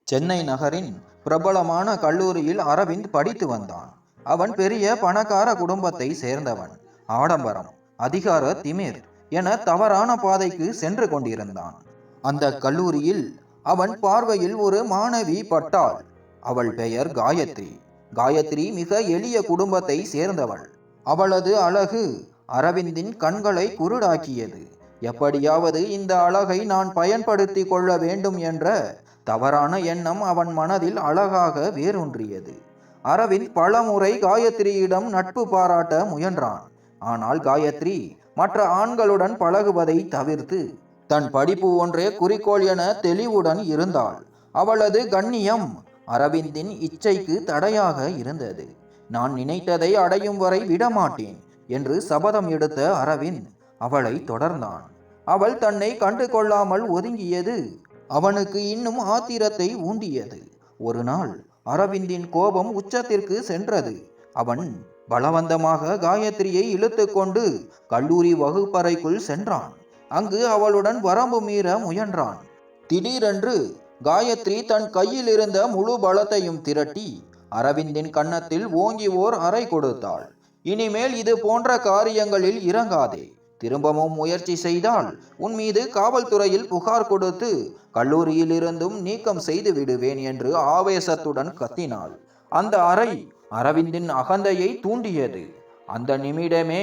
சென்னை நகரின் பிரபலமான கல்லூரியில் அரவிந்த் படித்து வந்தான். அவன் பெரிய பணக்கார குடும்பத்தை சேர்ந்தவன். ஆடம்பரம், அதிகார திமிர் என தவறான பாதைக்கு சென்று கொண்டிருந்தான். அந்த கல்லூரியில் அவன் பார்வையில் ஒரு மாணவி பட்டாள். அவள் பெயர் காயத்ரி. காயத்ரி மிக எளிய குடும்பத்தை சேர்ந்தவள். அவளது அழகு அரவிந்தின் கண்களை குருடாக்கியது. எப்படியாவது இந்த அழகை நான் பயன்படுத்தி கொள்ள வேண்டும் என்ற தவறான எண்ணம் அவன் மனதில் அழகாக வேரூன்றியது. அரவிந்த் பலமுறை காயத்ரியிடம் நட்பு பாராட்ட முயன்றான். ஆனால் காயத்ரி மற்ற ஆண்களுடன் பழகுவதை தவிர்த்து தன் படிப்பு ஒன்றே குறிக்கோள் என தெளிவுடன் இருந்தாள். அவளது கண்ணியம் அரவிந்தின் இச்சைக்கு தடையாக இருந்தது. நான் நினைத்ததை அடையும் வரை விடமாட்டேன் என்று சபதம் எடுத்த அரவிந்த் அவளை தொடர்ந்தான். அவள் தன்னை கண்டு கொள்ளாமல் ஒதுங்கியது அவனுக்கு இன்னும் ஆத்திரத்தை ஊண்டியது. ஒரு நாள் அரவிந்தின் கோபம் உச்சத்திற்கு சென்றது. அவன் பலவந்தமாக காயத்ரியை இழுத்து கொண்டு கல்லூரி வகுப்பறைக்குள் சென்றான். அங்கு அவளுடன் வரம்பு மீற முயன்றான். திடீரென்று காயத்ரி தன் கையில் இருந்த முழு பலத்தையும் திரட்டி அரவிந்தின் கன்னத்தில் ஓங்கி ஓர் அறை கொடுத்தாள். இனிமேல் இது போன்ற காரியங்களில் இறங்காதே. திரும்பவும் முயற்சி செய்தால் உன் மீது காவல்துறையில் புகார் கொடுத்து கல்லூரியில் இருந்தும் நீக்கம் செய்து விடுவேன் என்று ஆவேசத்துடன் கத்தினாள். அந்த அறை அரவிந்தின் அகந்தையை தூண்டியது. அந்த நிமிடமே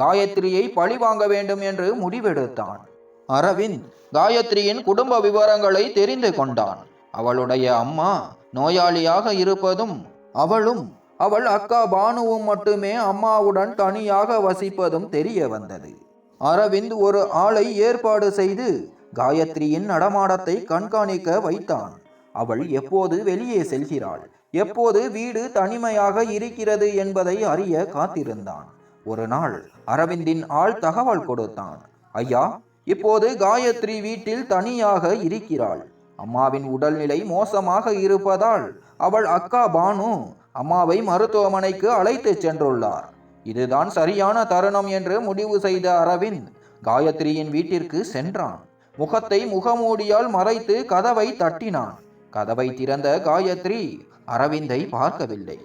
காயத்ரியை பழிவாங்க வேண்டும் என்று முடிவெடுத்தான். அரவிந்த் காயத்ரியின் குடும்ப விவரங்களை தெரிந்து கொண்டான். அவளுடைய அம்மா நோயாளியாக இருப்பதும் அவளும் அவள் அக்கா பானுவும் மட்டுமே அம்மாவுடன் தனியாக வசிப்பதும் தெரிய வந்தது. அரவிந்த் ஒரு ஆளை ஏற்பாடு செய்து காயத்ரியின் நடமாட்டத்தை கண்காணிக்க வைத்தான். அவள் எப்போது வெளியே செல்கிறாள், எப்போது வீடு தனிமையாக இருக்கிறது என்பதை அறிய காத்திருந்தான். ஒரு நாள் அரவிந்தின் ஆள் தகவல் கொடுத்தான். ஐயா, இப்போது காயத்ரி வீட்டில் தனியாக இருக்கிறாள். அம்மாவின் உடல்நிலை மோசமாக இருப்பதால் அவள் அக்கா பானு அம்மாவை மருத்துவமனைக்கு அழைத்து சென்றுள்ளார். இதுதான் சரியான தருணம் என்று முடிவு செய்த அரவிந்த் காயத்ரியின் வீட்டிற்கு சென்றான். முகத்தை முகமூடியால் மறைத்து கதவை தட்டினான். கதவை திறந்த காயத்ரி அரவிந்தை பார்க்கவில்லை.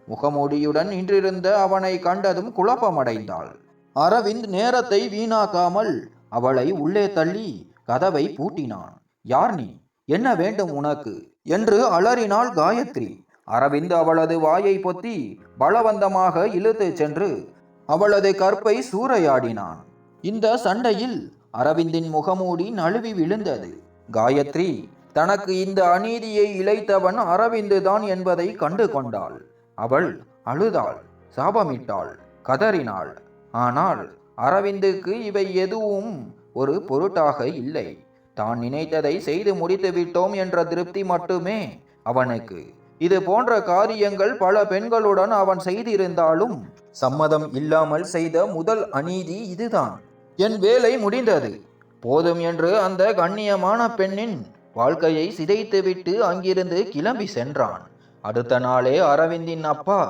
முகமூடியுடன் நின்றிருந்த அவனை கண்டதும் குழப்பமடைந்தாள். அரவிந்த் நேரத்தை வீணாக்காமல் அவளை உள்ளே தள்ளி கதவை பூட்டினான். யார் நீ? என்ன வேண்டும் உனக்கு என்று அலறினாள் காயத்ரி. அரவிந்த் அவளது வாயை பொத்தி பலவந்தமாக இழுத்து சென்று அவளது கற்பை சூறையாடினான். இந்த சண்டையில் அரவிந்தின் முகமூடி நழுவி விழுந்தது. காயத்ரி தனக்கு இந்த அநீதியை இழைத்தவன் அரவிந்து தான் என்பதை கண்டு கொண்டாள். அவள் அழுதாள், சாபமிட்டாள், கதறினாள். ஆனால் அரவிந்துக்கு இவை எதுவும் ஒரு பொருட்டாக இல்லை. தான் நினைத்ததை செய்து முடித்து விட்டோம் என்ற திருப்தி மட்டுமே அவனுக்கு. இது போன்ற காரியங்கள் பல பெண்களுடன் அவன் செய்திருந்தாலும் சம்மதம் இல்லாமல் செய்த முதல் அநீதி இதுதான். என் வேலை முடிந்தது போதும் என்று அந்த கண்ணியமான பெண்ணின் வாழ்க்கையை சிதைத்துவிட்டு அங்கிருந்து கிளம்பி சென்றான். அடுத்த நாளே அரவிந்தின் அப்பா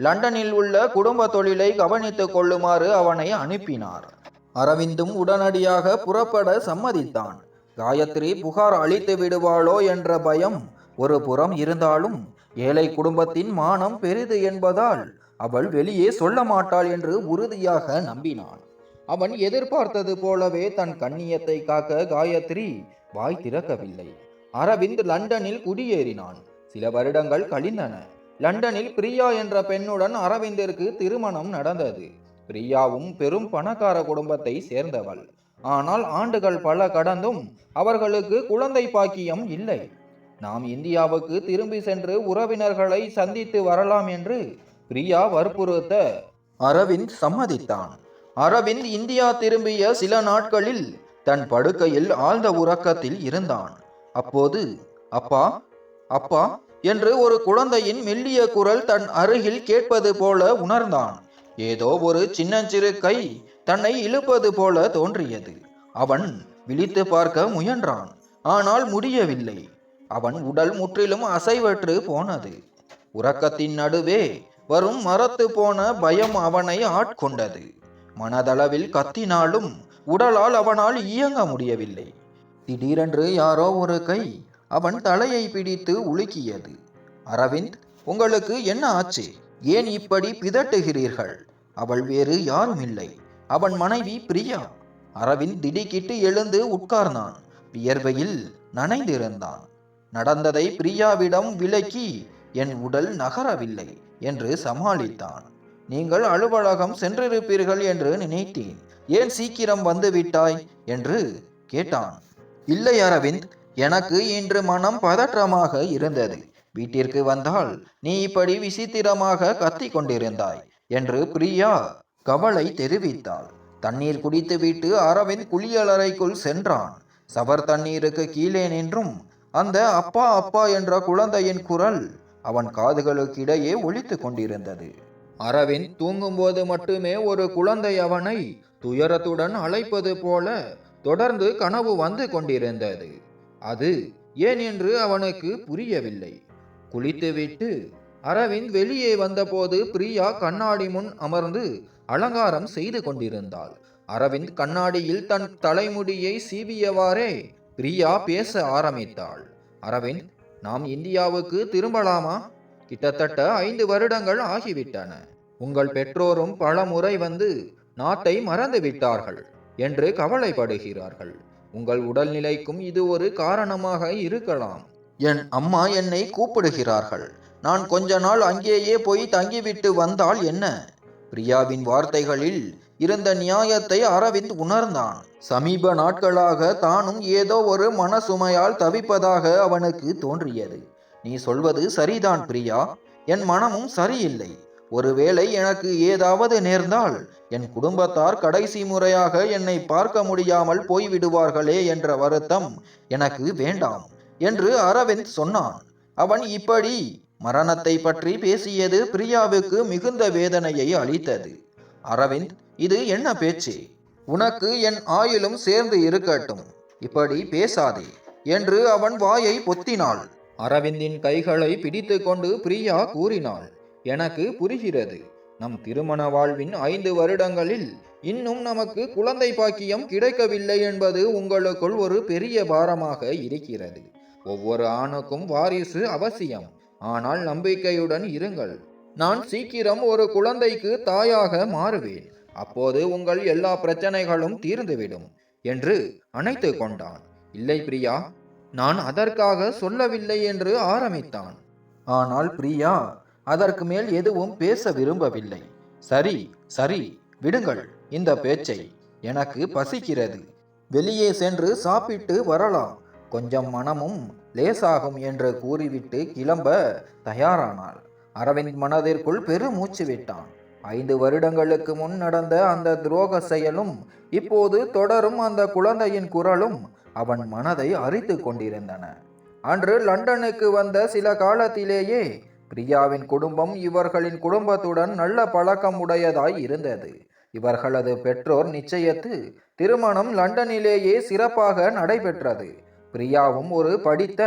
லண்டனில் உள்ள குடும்ப தொழிலை கவனித்துக் கொள்ளுமாறு அவனை அனுப்பினார். அரவிந்தும் உடனடியாக புறப்பட சம்மதித்தான். காயத்ரி புகார் அளித்து விடுவாளோ என்ற பயம் ஒரு புறம் இருந்தாலும் ஏழை குடும்பத்தின் மானம் பெரிது என்பதால் அவள் வெளியே சொல்ல மாட்டாள் என்று உறுதியாக நம்பினான். அவன் எதிர்பார்த்தது போலவே தன் கண்ணியத்தை காக்க காயத்ரி வாய் திறக்கவில்லை. அரவிந்த் லண்டனில் குடியேறினான். சில வருடங்கள் கழிந்தன. லண்டனில் பிரியா என்ற பெண்ணுடன் அரவிந்திற்கு திருமணம் நடந்தது. பிரியாவும் பெரும் பணக்கார குடும்பத்தை சேர்ந்தவள். ஆனால் ஆண்டுகள் பல கடந்தும் அவர்களுக்கு குழந்தை பாக்கியம் இல்லை. நாம் இந்தியாவுக்கு திரும்பி சென்று உறவினர்களை சந்தித்து வரலாம் என்று பிரியா வற்புறுத்த அரவிந்த் சம்மதித்தான். அரவிந்த் இந்தியா திரும்பிய சில நாட்களில் தன் படுக்கையில் ஆழ்ந்த உறக்கத்தில் இருந்தான். அப்போது அப்பா அப்பா என்று ஒரு குழந்தையின் மெல்லிய குரல் தன் அருகில் கேட்பது போல உணர்ந்தான். ஏதோ ஒரு சின்னஞ்சிறு கை தன்னை இழுப்பது போல தோன்றியது. அவன் விழித்து பார்க்க முயன்றான். ஆனால் முடியவில்லை. அவன் உடல் முற்றிலும் அசைவற்று போனது. உறக்கத்தின் நடுவே வரும் மரத்து போன பயம் அவனை ஆட்கொண்டது. மனதளவில் கத்தினாலும் உடலால் அவனால் இயங்க முடியவில்லை. திடீரென்று யாரோ ஒரு கை அவன் தலையை பிடித்து உலுக்கியது. அரவிந்த், உங்களுக்கு என்ன ஆச்சு? ஏன் இப்படி பிதட்டுகிறீர்கள்? அவள் வேறு யாரும் இல்லை, அவன் மனைவி பிரியா. அரவிந்த் திடுக்கிட்டு எழுந்து உட்கார்ந்தான். வியர்வையில் நனைந்திருந்தான். நடந்ததை பிரியாவிடம் விளக்கி, என் உடல் நகரவில்லை என்று சமாளித்தான். நீங்கள் அலுவலகம் சென்றிருப்பீர்கள் என்று நினைத்தேன், ஏன் சீக்கிரம் வந்து விட்டாய் என்று கேட்டான். இல்லை அரவிந்த், எனக்கு இன்று மனம் பதற்றமாக இருந்தது. வீட்டிற்கு வந்தால் நீ இப்படி விசித்திரமாக கத்திக் கொண்டிருந்தாய் என்று பிரியா கவலை தெரிவித்தாள். தண்ணீர் குடித்துவிட்டு அரவிந்த் குளியலறைக்குள் சென்றான். சவர் தண்ணீருக்கு கீழே நின்றும் அந்த அப்பா அப்பா என்ற குழந்தையின் குரல் அவன் காதுகளுக்கிடையே ஒலித்து கொண்டிருந்தது. அரவிந்த் தூங்கும்போது மட்டுமே ஒரு குழந்தை அவனை துயரத்துடன் அழைப்பது போல தொடர்ந்து கனவு வந்து கொண்டிருந்தது. அது ஏன் என்று அவனுக்கு புரியவில்லை. குளித்துவிட்டு அரவிந்த் வெளியே வந்தபோது பிரியா கண்ணாடி முன் அமர்ந்து அலங்காரம் செய்து கொண்டிருந்தாள். அரவிந்த் கண்ணாடியில் தன் தலைமுடியை சீவியவாறே பிரியா பேச ஆரம்பித்தாள். அரவிந்த், நாம் இந்தியாவுக்கு திரும்பலாமா? கிட்டத்தட்ட 5 வருடங்கள் ஆகிவிட்டன. உங்கள் பெற்றோரும் பல முறை வந்து நாட்டை மறந்து விட்டார்கள் என்று கவலைப்படுகிறார்கள். உங்கள் உடல்நிலைக்கும் இது ஒரு காரணமாக இருக்கலாம். என் அம்மா என்னை கூப்பிடுகிறார்கள். நான் கொஞ்ச நாள் அங்கேயே போய் தங்கிவிட்டு வந்தால் என்ன? பிரியாவின் வார்த்தைகளில் இருந்த நியாயத்தை அரவிந்த் உணர்ந்தான். சமீப நாட்களாக தானும் ஏதோ ஒரு மனசுமையால் தவிப்பதாக அவனுக்கு தோன்றியது. நீ சொல்வது சரிதான் பிரியா, என் மனமும் சரியில்லை. ஒருவேளை எனக்கு ஏதாவது நேர்ந்தால் என் குடும்பத்தார் கடைசி முறையாக என்னை பார்க்க முடியாமல் போய்விடுவார்களே என்ற வருத்தம் எனக்கு வேண்டாம் என்று அரவிந்த் சொன்னான். அவன் இப்படி மரணத்தை பற்றி பேசியது பிரியாவுக்கு மிகுந்த வேதனையை அளித்தது. அரவிந்த், இது என்ன பேச்சு? உனக்கு என் ஆயுளும் சேர்ந்து இருக்கட்டும், இப்படி பேசாதே என்று அவன் வாயை பொத்தினாள். அரவிந்தின் கைகளை பிடித்து கொண்டு பிரியா கூறினாள், எனக்கு புரிகிறது. நம் திருமண வாழ்வின் 5 வருடங்களில் இன்னும் நமக்கு குழந்தை பாக்கியம் கிடைக்கவில்லை என்பது உங்களுக்குள் ஒரு பெரிய பாரமாக இருக்கிறது. ஒவ்வொரு ஆணுக்கும் வாரிசு அவசியம். ஆனால் நம்பிக்கையுடன் இருங்கள். நான் சீக்கிரம் ஒரு குழந்தைக்கு தாயாக மாறுவேன். அப்போது உங்கள் எல்லா பிரச்சனைகளும் தீர்ந்துவிடும் என்று அணைத்து கொண்டான். இல்லை பிரியா, நான் அதற்காக சொல்லவில்லை என்று ஆரம்பித்தான். ஆனால் பிரியா அதற்கு மேல் எதுவும் பேச விரும்பவில்லை. சரி சரி, விடுங்கள் இந்த பேச்சை. எனக்கு பசிக்கிறது. வெளியே சென்று சாப்பிட்டு வரலாம். கொஞ்சம் மனமும் லேசாகும் என்று கூறிவிட்டு கிளம்ப தயாரானாள். அரவிந்த் மனதிற்குள் பெருமூச்சு விட்டான். 5 வருடங்களுக்கு முன் நடந்த அந்த துரோக செயலும் இப்போது தொடரும் அந்த குழந்தையின் குரலும் அவன் மனதை அரித்து கொண்டிருந்தன. அன்று லண்டனுக்கு வந்த சில காலத்திலேயே பிரியாவின் குடும்பம் இவர்களின் குடும்பத்துடன் நல்ல பழக்கம் உடையதாய் இருந்தது. இவர்களது பெற்றோர் நிச்சயத்து திருமணம் லண்டனிலேயே சிறப்பாக நடைபெற்றது. பிரியாவும் ஒரு படித்த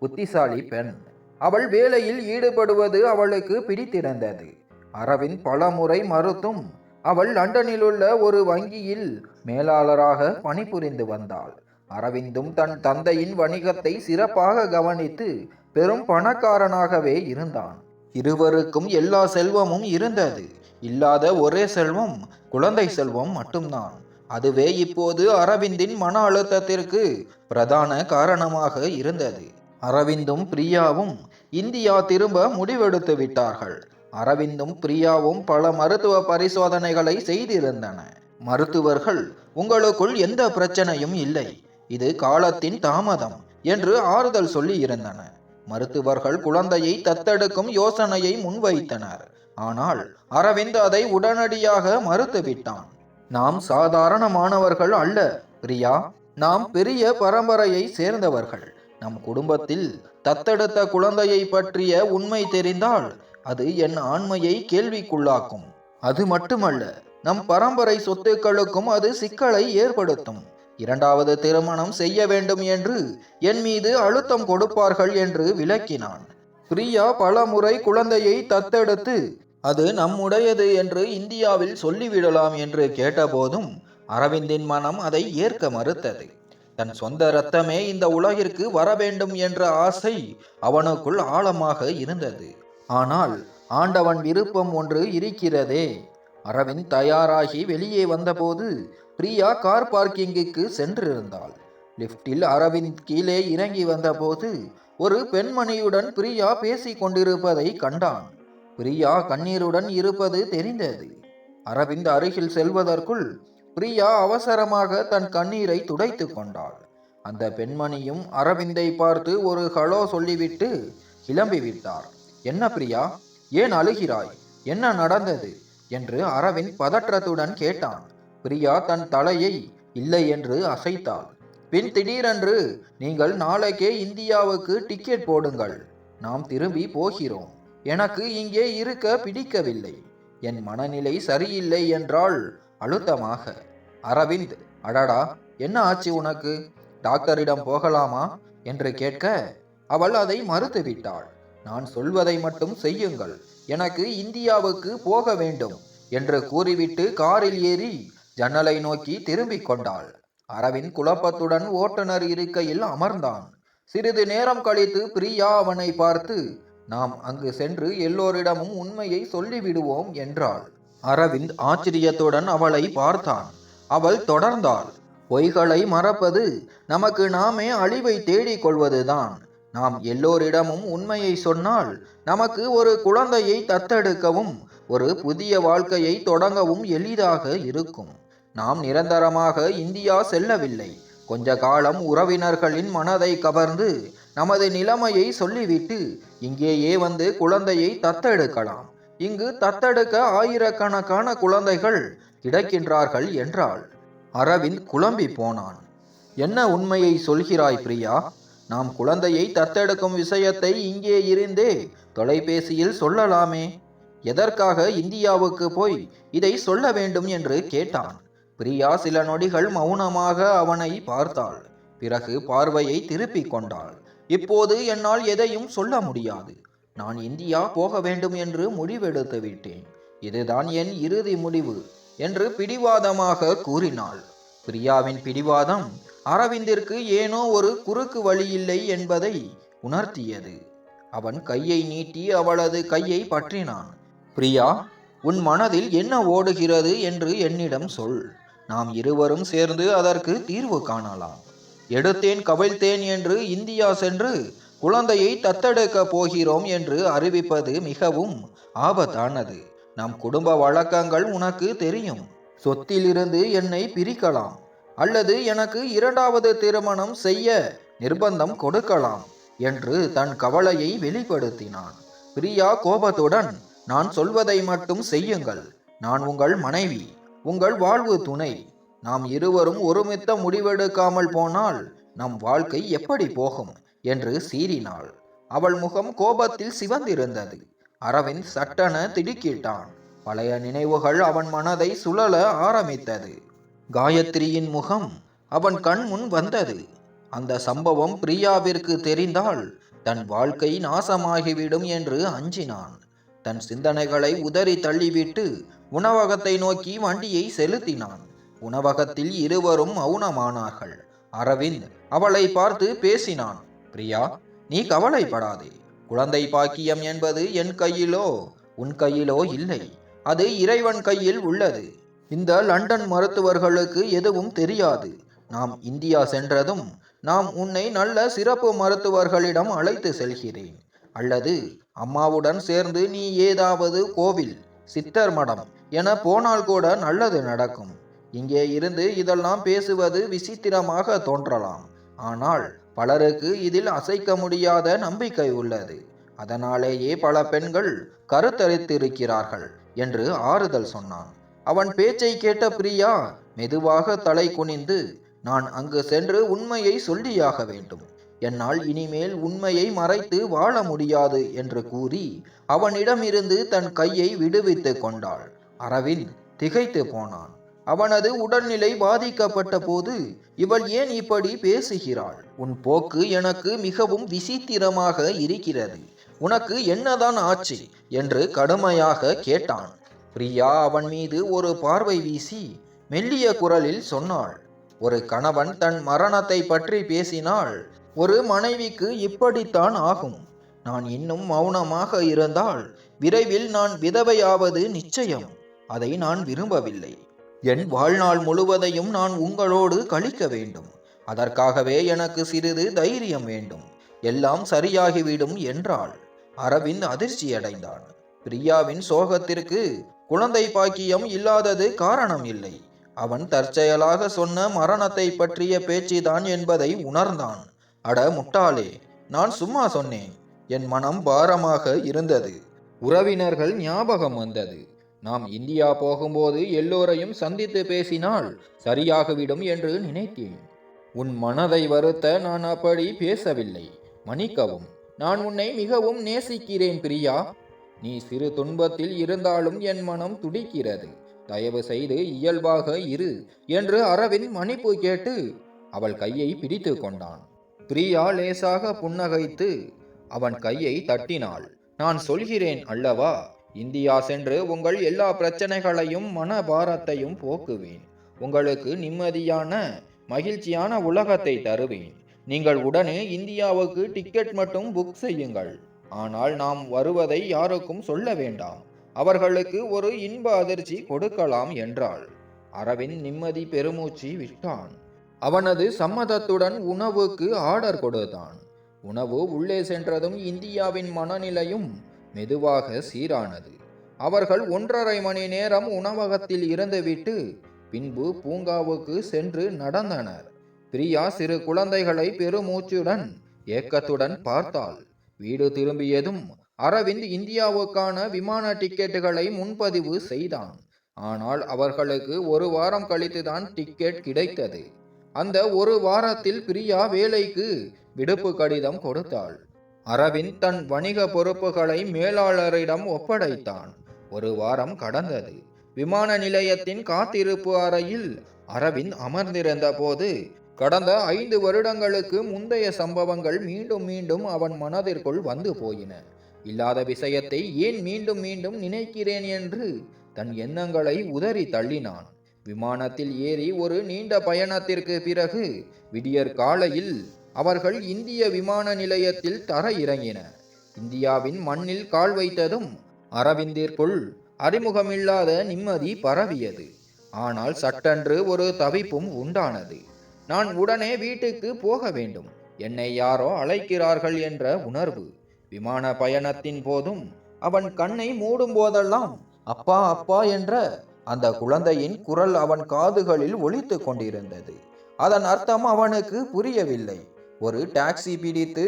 புத்திசாலி பெண். அவள் வேலையில் ஈடுபடுவது அவளுக்கு பிடித்திருந்தது. அரவிந்த் பல முறை மறுத்தும் அவள் லண்டனிலுள்ள ஒரு வங்கியில் மேலாளராக பணிபுரிந்து வந்தாள். அரவிந்தும் தன் தந்தையின் வணிகத்தை சிறப்பாக கவனித்து பெரும் பணக்காரனாகவே இருந்தான். இருவருக்கும் எல்லா செல்வமும் இருந்தது. இல்லாத ஒரே செல்வம் குழந்தை செல்வம் மட்டும்தான். அதுவே இப்போது அரவிந்தின் மன அழுத்தத்திற்கு பிரதான காரணமாக இருந்தது. அரவிந்தும் பிரியாவும் இந்தியா திரும்ப முடிவெடுத்து விட்டார்கள். அரவிந்தும் பிரியாவும் பல மருத்துவ பரிசோதனைகளை செய்திருந்தன. மருத்துவர்கள், உங்களுக்குள் எந்த பிரச்சனையும் இல்லை, இது காலத்தின் தாமதம் என்று ஆறுதல் சொல்லி இருந்தன. மருத்துவர்கள் குழந்தையை தத்தெடுக்கும் யோசனையை முன்வைத்தனர். ஆனால் அரவிந்த் அதை உடனடியாக மறுத்துவிட்டான். நாம் சாதாரணமானவர்கள் அல்ல பிரியா, நாம் பெரிய பரம்பரையை சேர்ந்தவர்கள். நம் குடும்பத்தில் தத்தெடுத்த குழந்தையை பற்றிய உண்மை தெரிந்தால் அது என் ஆண்மையை கேள்விக்குள்ளாக்கும். அது மட்டுமல்ல, நம் பரம்பரை சொத்துக்களுக்கும் அது சிக்கலை ஏற்படுத்தும். 2வது திருமணம் செய்ய வேண்டும் என்று என் மீது அழுத்தம் கொடுப்பார்கள் என்று விளக்கினான். பிரியா பல முறை குழந்தையை தத்தெடுத்து அது நம்முடையது என்று இந்தியாவில் சொல்லிவிடலாம் என்று கேட்டபோதும் அரவிந்தின் மனம் அதை ஏற்க மறுத்தது. தன் சொந்த இரத்தமே இந்த உலகிற்கு வர வேண்டும் என்ற ஆசை அவனுக்குள் ஆழமாக இருந்தது. ஆனால் ஆண்டவன் விருப்பம் ஒன்று இருக்கிறதே. அரவிந்த் தயாராகி வெளியே வந்தபோது பிரியா கார் பார்க்கிங்குக்கு சென்றிருந்தாள். லிப்டில் அரவிந்த் கீழே இறங்கி வந்தபோது ஒரு பெண்மணியுடன் பிரியா பேசிக் கொண்டிருப்பதை கண்டான். பிரியா கண்ணீருடன் இருப்பது தெரிந்தது. அரவிந்த் அருகில் செல்வதற்குள் பிரியா அவசரமாக தன் கண்ணீரை துடைத்து கொண்டாள். அந்த பெண்மணியும் அரவிந்தை பார்த்து ஒரு ஹலோ சொல்லிவிட்டு கிளம்பிவிட்டார். என்ன பிரியா, ஏன் அழுகிறாய்? என்ன நடந்தது என்று அரவிந்த் பதற்றத்துடன் கேட்டான். பிரியா தன் தலையை இல்லை என்று அசைத்தாள். பின் திடீரென்று, நீங்கள் நாளைக்கே இந்தியாவுக்கு டிக்கெட் போடுங்கள், நாம் திரும்பி போகிறோம். எனக்கு இங்கே இருக்க பிடிக்கவில்லை, என் மனநிலை சரியில்லை என்றாள் அழுத்தமாக. அரவிந்த், அடடா, என்ன ஆச்சு உனக்கு? டாக்டரிடம் போகலாமா என்று கேட்க அவள் அதை மறுத்துவிட்டாள். நான் சொல்வதை மட்டும் செய்யுங்கள், எனக்கு இந்தியாவுக்கு போக வேண்டும் என்று கூறிவிட்டு காரில் ஏறி ஜன்னலை நோக்கி திரும்பிக் கொண்டாள். அரவிந்த் குழப்பத்துடன் ஓட்டுநர் இருக்கையில் அமர்ந்தான். சிறிது நேரம் கழித்து பிரியா அவனை பார்த்து, நாம் அங்கு சென்று எல்லோரிடமும் உண்மையை சொல்லிவிடுவோம் என்றாள். அரவிந்த் ஆச்சரியத்துடன் அவளை பார்த்தான். அவள் தொடர்ந்தாள், பொய்களை மறப்பது நமக்கு நாமே அழிவை தேடிக் கொள்வதுதான். நாம் எல்லோரிடமும் உண்மையை சொன்னால் நமக்கு ஒரு குழந்தையை தத்தெடுக்கவும் ஒரு புதிய வாழ்க்கையை தொடங்கவும் எளிதாக இருக்கும். நாம் நிரந்தரமாக இந்தியா செல்லவில்லை. கொஞ்ச காலம் உறவினர்களின் மனதை கவர்ந்து நமது நிலைமையை சொல்லிவிட்டு இங்கேயே வந்து குழந்தையை தத்தெடுக்கலாம். இங்கு தத்தெடுக்க ஆயிரக்கணக்கான குழந்தைகள் கிடைக்கின்றார்கள் என்றாள். அரவிந்த் குழம்பி போனான். என்ன உண்மையை சொல்கிறாய் பிரியா? நாம் குழந்தையை தத்தெடுக்கும் விஷயத்தை இங்கே இருந்தே தொலைபேசியில் சொல்லலாமே. எதற்காக இந்தியாவுக்கு போய் இதை சொல்ல வேண்டும் என்று கேட்டான். பிரியா சில நொடிகள் மௌனமாக அவனை பார்த்தாள். பிறகு பார்வையை திருப்பிக் கொண்டாள். இப்போது என்னால் எதையும் சொல்ல முடியாது. நான் இந்தியா போக வேண்டும் என்று முடிவெடுத்து விட்டேன். இதுதான் என் இறுதி முடிவு என்று பிடிவாதமாக கூறினாள். பிரியாவின் பிடிவாதம் அரவிந்திற்கு ஏனோ ஒரு குறுக்கு வழி இல்லை என்பதை உணர்த்தியது. அவன் கையை நீட்டி அவளது கையை பற்றினான். பிரியா, உன் மனதில் என்ன ஓடுகிறது என்று என்னிடம் சொல். நாம் இருவரும் சேர்ந்து அதற்கு தீர்வு காணலாம். எடுத்தேன் கவிழ்த்தேன் என்று இந்தியா சென்று குழந்தையை தத்தெடுக்க போகிறோம் என்று அறிவிப்பது மிகவும் ஆபத்தானது. நம் குடும்ப வழக்கங்கள் உனக்கு தெரியும். சொத்திலிருந்து என்னை பிரிக்கலாம், அல்லது எனக்கு இரண்டாவது திருமணம் செய்ய நிர்பந்தம் கொடுக்கலாம் என்று தன் கவலையை வெளிப்படுத்தினான். பிரியா கோபத்துடன், நான் சொல்வதை மட்டும் செய்யுங்கள். நான் உங்கள் மனைவி, உங்கள் வாழ்வு துணை. நாம் இருவரும் ஒருமித்த முடிவெடுக்காமல் போனால் நம் வாழ்க்கை எப்படி போகும் என்று சீறினாள். அவள் முகம் கோபத்தில் சிவந்திருந்தது. அரவிந்த் சட்டென திடுக்கிட்டான். பழைய நினைவுகள் அவன் மனதை சுழல ஆரம்பித்தது. காயத்ரியின் முகம் அவன் கண் முன் வந்தது. அந்த சம்பவம் பிரியாவிற்கு தெரிந்தால் தன் வாழ்க்கை நாசமாகிவிடும் என்று அஞ்சினான். தன் சிந்தனைகளை உதறி தள்ளிவிட்டு உணவகத்தை நோக்கி வண்டியை செலுத்தினான். உணவகத்தில் இருவரும் மௌனமானார்கள். அரவிந்த் அவளை பார்த்து பேசினான். பிரியா, நீ கவலைப்படாதே. குழந்தை பாக்கியம் என்பது என் கையிலோ உன் கையிலோ இல்லை, அது இறைவன் கையில் உள்ளது. இந்த லண்டன் மருத்துவர்களுக்கு எதுவும் தெரியாது. நாம் இந்தியா சென்றதும் நாம் உன்னை நல்ல சிறப்பு மருத்துவர்களிடம் அழைத்து செல்கிறேன். அல்லது அம்மாவுடன் சேர்ந்து நீ ஏதாவது கோவில், சித்தர் மடம் என போனால் கூட நல்லது நடக்கும். இங்கே இருந்து இதெல்லாம் பேசுவது விசித்திரமாக தோன்றலாம், ஆனால் பலருக்கு இதில் அசைக்க முடியாத நம்பிக்கை உள்ளது. அதனாலேயே பல பெண்கள் கருத்தரித்திருக்கிறார்கள் என்று ஆறுதல் சொன்னான். அவன் பேச்சை கேட்ட பிரியா மெதுவாக தலை குனிந்து, நான் அங்கு சென்று உண்மையை சொல்லியாக வேண்டும். என்னால் இனிமேல் உண்மையை மறைத்து வாழ முடியாது என்று கூறி அவனிடமிருந்து தன் கையை விடுவித்து கொண்டாள். அரவிந்த் திகைத்து போனான். அவனது உடல்நிலை பாதிக்கப்பட்ட போது இவள் ஏன் இப்படி பேசுகிறாள்? உன் போக்கு எனக்கு மிகவும் விசித்திரமாக இருக்கிறது. உனக்கு என்னதான் ஆச்சு என்று கடுமையாக கேட்டான். பிரியா அவன் மீது ஒரு பார்வை வீசி மெல்லிய குரலில் சொன்னாள், ஒரு கணவன் தன் மரணத்தை பற்றி பேசினால் ஒரு மனைவிக்கு இப்படித்தான் ஆகும். நான் இன்னும் மௌனமாக இருந்தால் விரைவில் நான் விதவையாவது நிச்சயம். அதை நான் விரும்பவில்லை. என் வாழ்நாள் முழுவதையும் நான் உங்களோடு கழிக்க வேண்டும். அதற்காகவே எனக்கு சிறிது தைரியம் வேண்டும். எல்லாம் சரியாகிவிடும் என்றாள். அரவிந்த் அதிர்ச்சியடைந்தான். பிரியாவின் சோகத்திற்கு குழந்தை பாக்கியம் இல்லாதது காரணம் இல்லை. அவன் தற்செயலாக சொன்ன மரணத்தை பற்றிய பேச்சுதான் என்பதை உணர்ந்தான். அட முட்டாளே, நான் சும்மா சொன்னேன். என் மனம் பாரமாக இருந்தது. உறவினர்கள் ஞாபகம் வந்தது. நாம் இந்தியா போகும்போது எல்லோரையும் சந்தித்து பேசினால் சரியாகிவிடும் என்று நினைத்தேன். உன் மனதை வருத்த நான் அப்படி பேசவில்லை. மன்னிக்கவும். நான் உன்னை மிகவும் நேசிக்கிறேன் பிரியா. நீ சிறு துன்பத்தில் இருந்தாலும் என் மனம் துடிக்கிறது. தயவு செய்து இயல்பாக இரு என்று அரவிந்த் மன்னிப்பு கேட்டு அவள் கையை பிடித்து கொண்டான். பிரியா லேசாக புன்னகைத்து அவன் கையை தட்டினாள். நான் சொல்கிறேன் அல்லவா, இந்தியா சென்று உங்கள் எல்லா பிரச்சனைகளையும் மன பாரத்தையும் போக்குவேன். உங்களுக்கு நிம்மதியான மகிழ்ச்சியான உலகத்தை தருவேன். நீங்கள் உடனே இந்தியாவுக்கு டிக்கெட் மட்டும் புக் செய்யுங்கள். ஆனால் நாம் வருவதை யாருக்கும் சொல்ல வேண்டாம். அவர்களுக்கு ஒரு இன்ப அதிர்ச்சி கொடுக்கலாம் என்றாள். அரவிந்த் நிம்மதி பெருமூச்சு விட்டான். அவனது சம்மதத்துடன் உணவுக்கு ஆர்டர் கொடுத்தான். உணவு உள்ளே சென்றதும் இந்தியாவின் மனநிலையும் மெதுவாக சீரானது. அவர்கள் 1.5 மணி நேரம் உணவகத்தில் இருந்துவிட்டு பின்பு பூங்காவுக்கு சென்று நடந்தனர். பிரியா சிறு குழந்தைகளை பெருமூச்சுடன் ஏக்கத்துடன் பார்த்தாள். வீடு திரும்பியதும் அரவிந்த் இந்தியாவுக்கான விமான டிக்கெட்டுகளை முன்பதிவு செய்தான். ஆனால் அவர்களுக்கு 1 வாரம் கழித்துதான் டிக்கெட் கிடைத்தது. அந்த 1 வாரத்தில் பிரியா வேலைக்கு விடுப்பு கடிதம் கொடுத்தாள். அரவிந்த் தன் வணிக பொறுப்புகளை மேலாளரிடம் ஒப்படைத்தான். 1 வாரம் கடந்தது. விமான நிலையத்தின் காத்திருப்பு அறையில் அரவிந்த் அமர்ந்திருந்த போது கடந்த 5 வருடங்களுக்கு முந்தைய சம்பவங்கள் மீண்டும் மீண்டும் அவன் மனதிற்குள் வந்து போயின. இல்லாத விஷயத்தை ஏன் மீண்டும் மீண்டும் நினைக்கிறேன் என்று தன் எண்ணங்களை உதறி தள்ளினான். விமானத்தில் ஏறி ஒரு நீண்ட பயணத்திற்கு பிறகு விடியற் காலையில் அவர்கள் இந்திய விமான நிலையத்தில் தர இறங்கின. இந்தியாவின் மண்ணில் கால் வைத்ததும் அரவிந்திற்குள் அறிமுகமில்லாத நிம்மதி பரவியது. ஆனால் சட்டென்று ஒரு தவிப்பும் உண்டானது. நான் உடனே வீட்டுக்கு போக வேண்டும், என்னை யாரோ அழைக்கிறார்கள் என்ற உணர்வு. விமான பயணத்தின் போதும் அவன் கண்ணை மூடும் போதெல்லாம் அப்பா அப்பா என்ற அந்த குழந்தையின் குரல் அவன் காதுகளில் ஒலித்து கொண்டிருந்தது. அதன் அர்த்தம் அவனுக்கு புரியவில்லை. ஒரு டாக்ஸி பிடித்து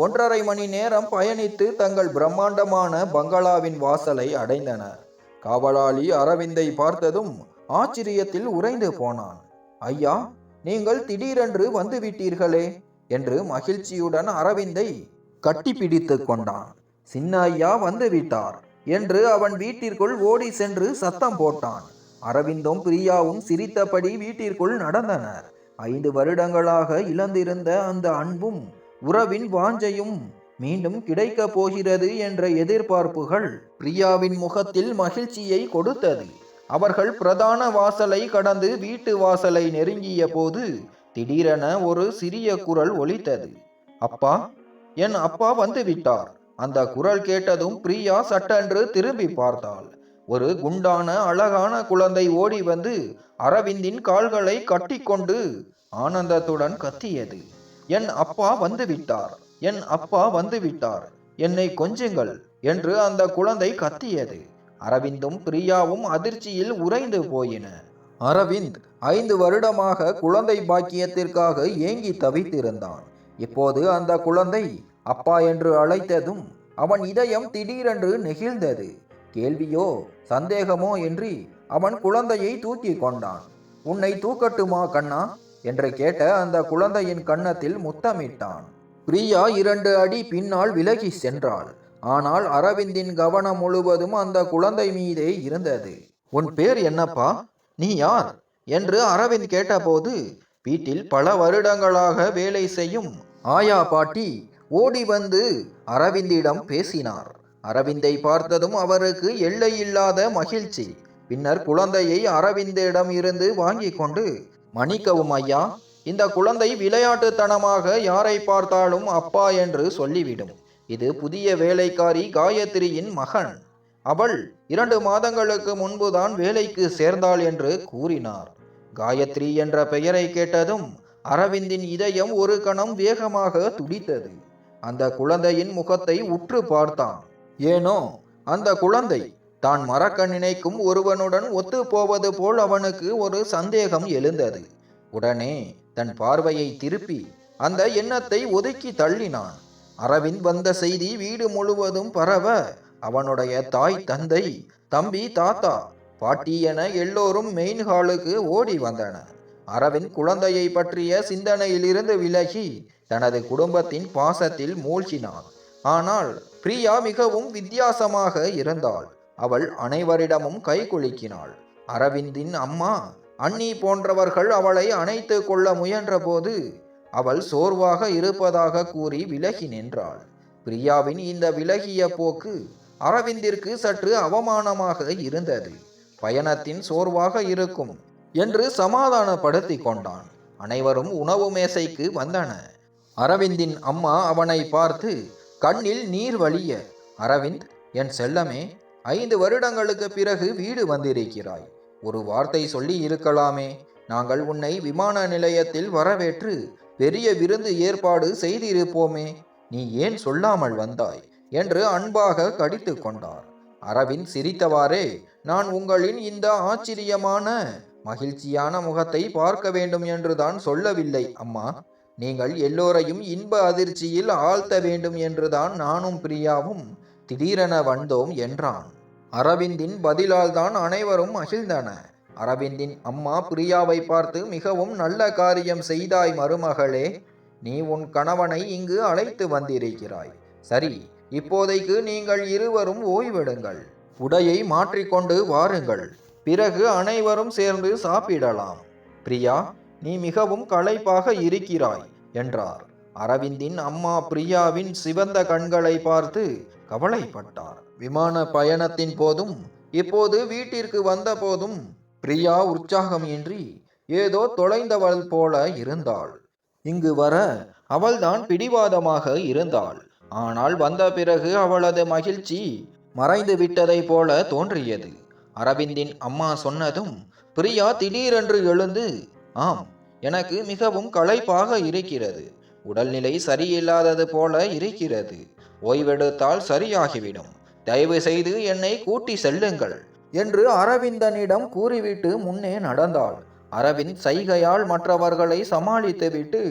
1.5 மணி நேரம் பயணித்து தங்கள் பிரம்மாண்டமான பங்களாவின் வாசலை அடைந்தனர். காவலாளி அரவிந்தை பார்த்ததும் ஆச்சரியத்தில் உறைந்து போனான். ஐயா, நீங்கள் திடீரென்று வந்துவிட்டீர்களே என்று மகிழ்ச்சியுடன் அரவிந்தை கட்டிப்பிடித்து கொண்டான். சின்ன ஐயா வந்துவிட்டார் என்று அவன் வீட்டிற்குள் ஓடி சென்று சத்தம் போட்டான். அரவிந்தும் பிரியாவும் சிரித்தபடி வீட்டிற்குள் நடந்தனர். 5 வருடங்களாக இழந்திருந்த அந்த அன்பும் உறவின் வாஞ்சையும் மீண்டும் கிடைக்கப் போகிறது என்ற எதிர்பார்ப்புகள் பிரியாவின் முகத்தில் மகிழ்ச்சியை கொடுத்தது. அவர்கள் பிரதான வாசலை கடந்து வீட்டு வாசலை நெருங்கிய போது திடீரென ஒரு சிறிய குரல் ஒலித்தது. அப்பா, என் அப்பா வந்து விட்டார். அந்த குரல் கேட்டதும் பிரியா சட்டென்று திரும்பி பார்த்தாள். ஒரு குண்டான அழகான குழந்தை ஓடி வந்து அரவிந்தின் கால்களை கட்டிக்கொண்டு ஆனந்தத்துடன் கத்தியது. என் அப்பா வந்து விட்டார், என் அப்பா வந்து விட்டார், என்னை கொஞ்சுங்கள் என்று அந்த குழந்தை கத்தியது. அரவிந்தும் பிரியாவும் அதிர்ச்சியில் உறைந்து போயின. அரவிந்த் 5 வருடமாக குழந்தை பாக்கியத்திற்காக ஏங்கி தவித்திருந்தான். இப்போது அந்த குழந்தை அப்பா என்று அழைத்ததும் அவன் இதயம் திடீரென்று நெகிழ்ந்தது. கேள்வியோ சந்தேகமோ இன்றி அவன் குழந்தையை தூக்கி கொண்டான். உன்னை தூக்கட்டுமா கண்ணா என்று கேட்ட அந்த குழந்தையின் கன்னத்தில் முத்தமிட்டான். பிரியா 2 அடி பின்னால் விலகி சென்றாள். ஆனால் அரவிந்தின் கவனம் முழுவதும் அந்த குழந்தை மீதே இருந்தது. உன் பேர் என்னப்பா, நீ யார் என்று அரவிந்த் கேட்டபோது வீட்டில் பல வருடங்களாக வேலை செய்யும் ஆயா பாட்டி ஓடி வந்து அரவிந்திடம் பேசினார். அரவிந்தை பார்த்ததும் அவருக்கு எல்லையில்லாத மகிழ்ச்சி. பின்னர் குழந்தையை அரவிந்திடம் இருந்து வாங்கி கொண்டு மன்னிக்கவும் ஐயா, இந்த குழந்தை விளையாட்டுத்தனமாக யாரை பார்த்தாலும் அப்பா என்று சொல்லிவிடும். இது புதிய வேலைக்காரி காயத்ரியின் மகன். அவள் 2 மாதங்களுக்கு முன்புதான் வேலைக்கு சேர்ந்தாள் என்று கூறினார். காயத்ரி என்ற பெயரை கேட்டதும் அரவிந்தின் இதயம் ஒரு கணம் வேகமாக துடித்தது. அந்த குழந்தையின் முகத்தை உற்று பார்த்தான். ஏனோ அந்த குழந்தை தான் மறக்க நினைக்கும் ஒருவனுடன் ஒத்து போவது போல் அவனுக்கு ஒரு சந்தேகம் எழுந்தது. உடனே தன் பார்வையை திருப்பி அந்த எண்ணத்தை ஒதுக்கி தள்ளினான். அரவிந்த் வந்த செய்தி வீடு முழுவதும் பரவ அவனுடைய தாய், தந்தை, தம்பி, தாத்தா, பாட்டி என எல்லோரும் மெயின் ஹாலுக்கு ஓடி வந்தனர். அரவிந்த் குழந்தையை பற்றிய சிந்தனையிலிருந்து விலகி தனது குடும்பத்தின் பாசத்தில் மூழ்கினான். ஆனால் பிரியா மிகவும் வித்தியாசமாக இருந்தாள். அவள் அனைவரிடமும் கை குலுக்கினாள். அரவிந்தின் அம்மா, அண்ணி போன்றவர்கள் அவளை அணைத்து கொள்ள முயன்ற போது அவள் சோர்வாக இருப்பதாக கூறி விலகி நின்றாள். பிரியாவின் இந்த விலகிய போக்கு அரவிந்திற்கு சற்று அவமானமாக இருந்தது. பயணத்தின் சோர்வாக இருக்கும் என்று சமாதானப்படுத்தி கொண்டான். அனைவரும் உணவு மேசைக்கு வந்தனர். அரவிந்தின் அம்மா அவனை பார்த்து கண்ணில் நீர் வழிய, அரவிந்த், என் செல்லமே, 5 வருடங்களுக்கு பிறகு வீடு வந்திருக்கிறாய். ஒரு வார்த்தை சொல்லி இருக்கலாமே. நாங்கள் உன்னை விமான நிலையத்தில் வரவேற்று பெரிய விருந்து ஏற்பாடு செய்திருப்போமே. நீ ஏன் சொல்லாமல் வந்தாய் என்று அன்பாக கடித்து கொண்டார். அரவிந்த் சிரித்தவாறே, நான் உங்களின் இந்த ஆச்சரியமான மகிழ்ச்சியான முகத்தை பார்க்க வேண்டும் என்றுதான் சொல்லவில்லை அம்மா. நீங்கள் எல்லோரையும் இன்ப அதிர்ச்சியில் ஆழ்த்த வேண்டும் என்றுதான் நானும் பிரியாவும் திடீரென வந்தோம் என்றான். அரவிந்தின் பதிலால் தான் அனைவரும் மகிழ்ந்தனர். அரவிந்தின் அம்மா பிரியாவை பார்த்து, மிகவும் நல்ல காரியம் செய்தாய் மருமகளே. நீ உன் கணவனை இங்கு அழைத்து வந்திருக்கிறாய். சரி, இப்போதைக்கு நீங்கள் இருவரும் ஓய்வெடுங்கள். உடையை மாற்றிக்கொண்டு வாருங்கள். பிறகு அனைவரும் சேர்ந்து சாப்பிடலாம். பிரியா, நீ மிகவும் களைப்பாக இருக்கிறாய் என்றார். அரவிந்தின் அம்மா பிரியாவின் சிவந்த கண்களை பார்த்து கவலைப்பட்டார். விமான பயணத்தின் போதும் இப்போது வீட்டிற்கு வந்த போதும் பிரியா உற்சாகம் இன்றி ஏதோ தொலைந்தவள் போல இருந்தாள். இங்கு வர அவள்தான் பிடிவாதமாக இருந்தாள். ஆனால் வந்த பிறகு அவளது மகிழ்ச்சி மறைந்து விட்டதை போல தோன்றியது. அரவிந்தின் அம்மா சொன்னதும் பிரியா திடீரென்று எழுந்து, ஆம், எனக்கு மிகவும் களைப்பாக இருக்கிறது. உடல்நிலை சரியில்லாதது போல இருக்கிறது. ஓய்வெடுத்தால் சரியாகிவிடும். தயவு செய்து என்னை கூட்டி செல்லுங்கள் என்று அரவிந்தனிடம் கூறிவிட்டு முன்னே நடந்தாள். அரவிந்த் சைகையால் மற்றவர்களை சமாளித்துவிட்டு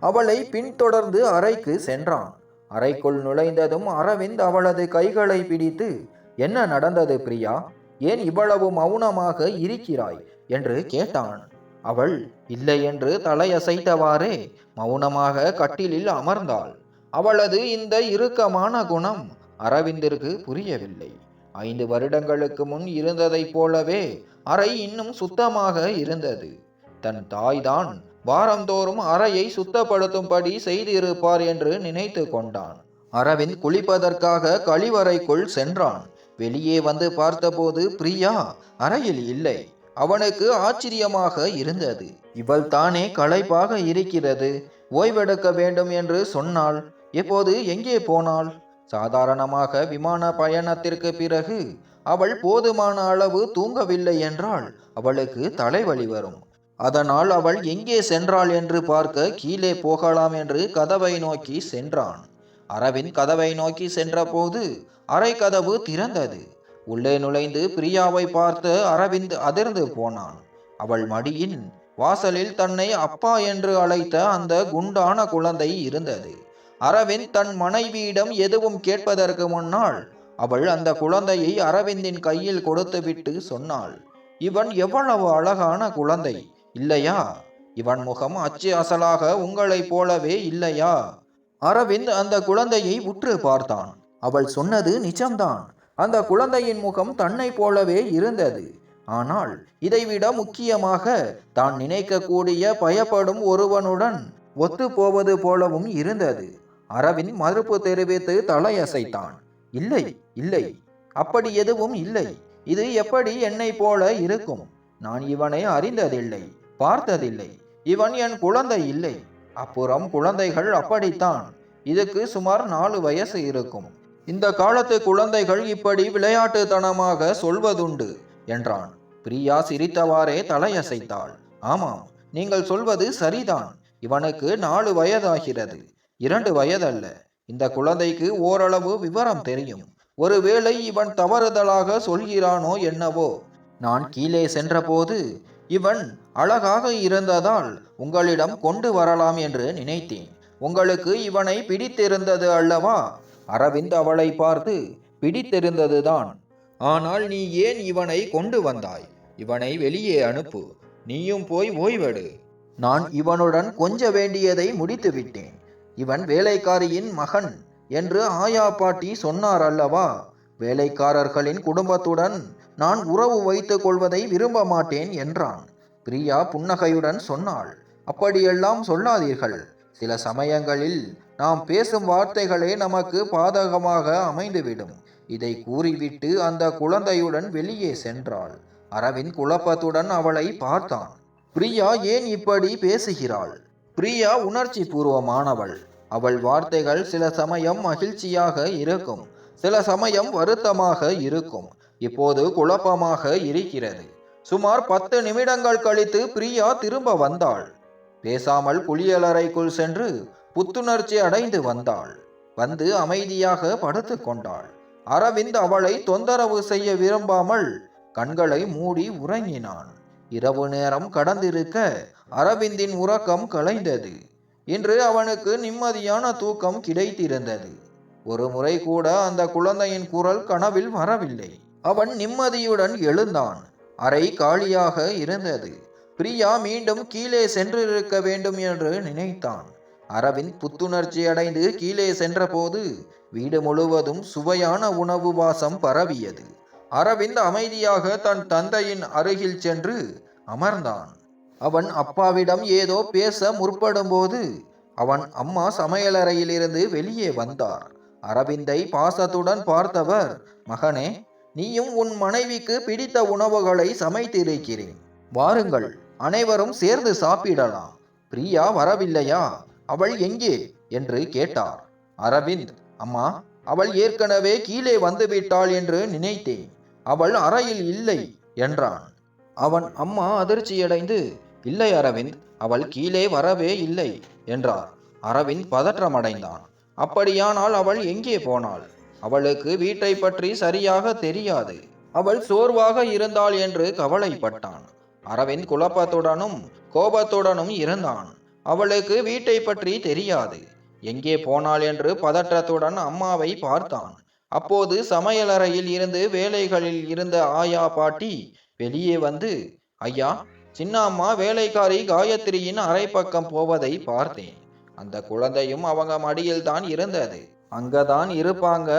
அவளை பின்தொடர்ந்து அறைக்கு சென்றான். அறைக்குள் நுழைந்ததும் அரவிந்த் அவளது கைகளை பிடித்து, என்ன நடந்தது பிரியா? ஏன் இவ்வளவு மௌனமாக இருக்கிறாய் என்று கேட்டான். அவள் இல்லை என்று தலையசைத்தவாறே மௌனமாக கட்டிலில் அமர்ந்தாள். அவளது இந்த இறுக்கமான குணம் அரவிந்திற்கு புரியவில்லை. 5 வருடங்களுக்கு முன் இருந்ததைப் போலவே அறை இன்னும் சுத்தமாக இருந்தது. தன் தாய்தான் வாரந்தோறும் அறையை சுத்தப்படுத்தும்படி செய்திருப்பார் என்று நினைத்து கொண்டான். அரவிந்த் குளிப்பதற்காக கழிவறைக்குள் சென்றான். வெளியே வந்து பார்த்தபோது பிரியா அறையில் இல்லை. அவனுக்கு ஆச்சரியமாக இருந்தது. இவள் தானே களைப்பாக இருக்கிறது, ஓய்வெடுக்க வேண்டும் என்று சொன்னாள். எப்போது எங்கே போனாள்? சாதாரணமாக விமான பயணத்திற்கு பிறகு அவள் போதுமான அளவு தூங்கவில்லை என்றால் அவளுக்கு தலைவலி வரும். அதனால் அவள் எங்கே சென்றாள் என்று பார்க்க கீழே போகலாம் என்று கதவை நோக்கி சென்றான். அரவிந்த் கதவை நோக்கி சென்றபோது அறை கதவு திறந்தது. உள்ளே நுழைந்து பிரியாவை பார்த்து அரவிந்த் அதிர்ந்து போனான். அவள் மடியின் வாசலில் தன்னை அப்பா என்று அழைத்த அந்த குண்டான குழந்தை இருந்தது. அரவிந்த் தன் மனைவியிடம் எதுவும் கேட்பதற்கு முன்னால் அவள் அந்த குழந்தையை அரவிந்தின் கையில் கொடுத்துவிட்டு சொன்னாள், இவன் எவ்வளவு அழகான குழந்தை இல்லையா? இவன் முகம் அச்சு அசலாக உங்களைப் போலவே இல்லையா? அரவிந்த் அந்த குழந்தையை உற்று பார்த்தான். அவள் சொன்னது நிஜம்தான். அந்த குழந்தையின் முகம் தன்னை போலவே இருந்தது. ஆனால் இதைவிட முக்கியமாக தான் நினைக்கக்கூடிய பயப்படும் ஒருவனுடன் ஒத்து போவது போலவும் இருந்தது. அரவிந்த் மறுப்பு தெரிவித்து தலையசைத்தான். இல்லை இல்லை, அப்படி எதுவும் இல்லை. இது எப்படி என்னை போல இருக்கும்? நான் இவனை அறிந்ததில்லை. பார்த்ததில்லை. இவன் என் குழந்தை இல்லை. அப்புறம் குழந்தைகள் அப்படித்தான். இதுக்கு சுமார் 4 வயசு இருக்கும். இந்த காலத்து குழந்தைகள் இப்படி விளையாட்டுத்தனமாக சொல்வதுண்டு என்றான். பிரியா சிரித்தவாறே தலையசைத்தாள். ஆமாம், நீங்கள் சொல்வது சரிதான். இவனுக்கு 4 வயதாகிறது, 2 வயதல்ல. இந்த குழந்தைக்கு ஓரளவு விவரம் தெரியும். ஒருவேளை இவன் தவறுதலாக சொல்கிறானோ என்னவோ. நான் கீழே சென்றபோது இவன் அழகாக இருந்ததால் உங்களிடம் கொண்டு வரலாம் என்று நினைத்தேன். உங்களுக்கு இவனை பிடித்திருந்தது அல்லவா? அரவிந்த் அவளை பார்த்து, பிடித்திருந்ததுதான். ஆனால் நீ ஏன் இவனை கொண்டு வந்தாய்? இவனை வெளியே அனுப்பு. நீயும் போய் ஓய்வெடு. நான் இவனுடன் கொஞ்ச வேண்டியதை முடித்து விட்டேன். இவன் வேலைக்காரியின் மகன் என்று ஆயா பாட்டி சொன்னார் அல்லவா? வேலைக்காரர்களின் குடும்பத்துடன் நான் உறவு வைத்துக் கொள்வதை விரும்ப மாட்டேன் என்றான். பிரியா புன்னகையுடன் சொன்னாள். அப்படியெல்லாம் சொல்லாதீர்கள். சில சமயங்களில் நாம் பேசும் வார்த்தைகளே நமக்கு பாதகமாக அமைந்துவிடும். இதை கூறிவிட்டு அந்த குழந்தையுடன் வெளியே சென்றாள். அரவிந்த் குழப்பத்துடன் அவளை பார்த்தான். பிரியா ஏன் இப்படி பேசுகிறாள்? பிரியா உணர்ச்சி பூர்வமானவள். அவள் வார்த்தைகள் சில சமயம் மகிழ்ச்சியாக இருக்கும், சில சமயம் வருத்தமாக இருக்கும். இப்போது குழப்பமாக இருக்கிறது. சுமார் 10 நிமிடங்கள் கழித்து பிரியா திரும்ப வந்தாள். பேசாமல் குளியலறைக்குள் சென்று புத்துணர்ச்சி அடைந்து வந்தாள். வந்து அமைதியாக படுத்து கொண்டாள். அரவிந்த் அவளை தொந்தரவு செய்ய விரும்பாமல் கண்களை மூடி உறங்கினான். இரவு நேரம் கடந்திருக்க அரவிந்தின் உறக்கம் கலைந்தது. இன்று அவனுக்கு நிம்மதியான தூக்கம் கிடைத்திருந்தது. ஒரு முறை கூட அந்த குழந்தையின் குரல் கனவில் வரவில்லை. அவன் நிம்மதியுடன் எழுந்தான். அறை காலியாக இருந்தது. பிரியா மீண்டும் கீழே சென்றிருக்க வேண்டும் என்று நினைத்தான். அரவிந்த் புத்துணர்ச்சி அடைந்து கீழே சென்றபோது வீடு முழுவதும் சுவையான உணவு வாசம் பரவியது. அரவிந்த் அமைதியாக தன் தந்தையின் அருகில் சென்று அமர்ந்தான். அவன் அப்பாவிடம் ஏதோ பேச முற்படும் போது அவன் அம்மா சமையலறையிலிருந்து வெளியே வந்தார். அரவிந்தை பாசத்துடன் பார்த்தவர், மகனே, நீயும் உன் மனைவிக்கு பிடித்த உணவுகளை சமைத்திருக்கிறேன். வாருங்கள், அனைவரும் சேர்ந்து சாப்பிடலாம். பிரியா வரவில்லையா? அவள் எங்கே என்று கேட்டார். அரவிந்த், அம்மா, அவள் ஏற்கனவே கீழே வந்துவிட்டாள் என்று நினைத்தேன். அவள் அறையில் இல்லை என்றான். அவன் அம்மா அதிர்ச்சியடைந்து, இல்லை அரவிந்த், அவள் கீழே வரவே இல்லை என்றார். அரவிந்த் பதற்றமடைந்தான். அப்படியானால் அவள் எங்கே போனாள்? அவளுக்கு வீட்டை பற்றி சரியாக தெரியாது. அவள் சோர்வாக இருந்தாள் என்று கவலைப்பட்டான். அரவிந்த் குழப்பத்துடனும் கோபத்துடனும் இருந்தான். அவளுக்கு வீட்டை பற்றி தெரியாது. எங்கே போனாள் என்று பதற்றத்துடன் அம்மாவை பார்த்தான். அப்போது சமையலறையில் இருந்து வேலைகளில் இருந்த ஆயா பாட்டி வெளியே வந்து, ஐயா, சின்ன அம்மா வேலைக்காரி காயத்ரியின் அரை பக்கம் போவதை பார்த்தேன். அந்த குழந்தையும் அவங்க மடியில் தான் இருந்தது. அங்கதான் இருப்பாங்க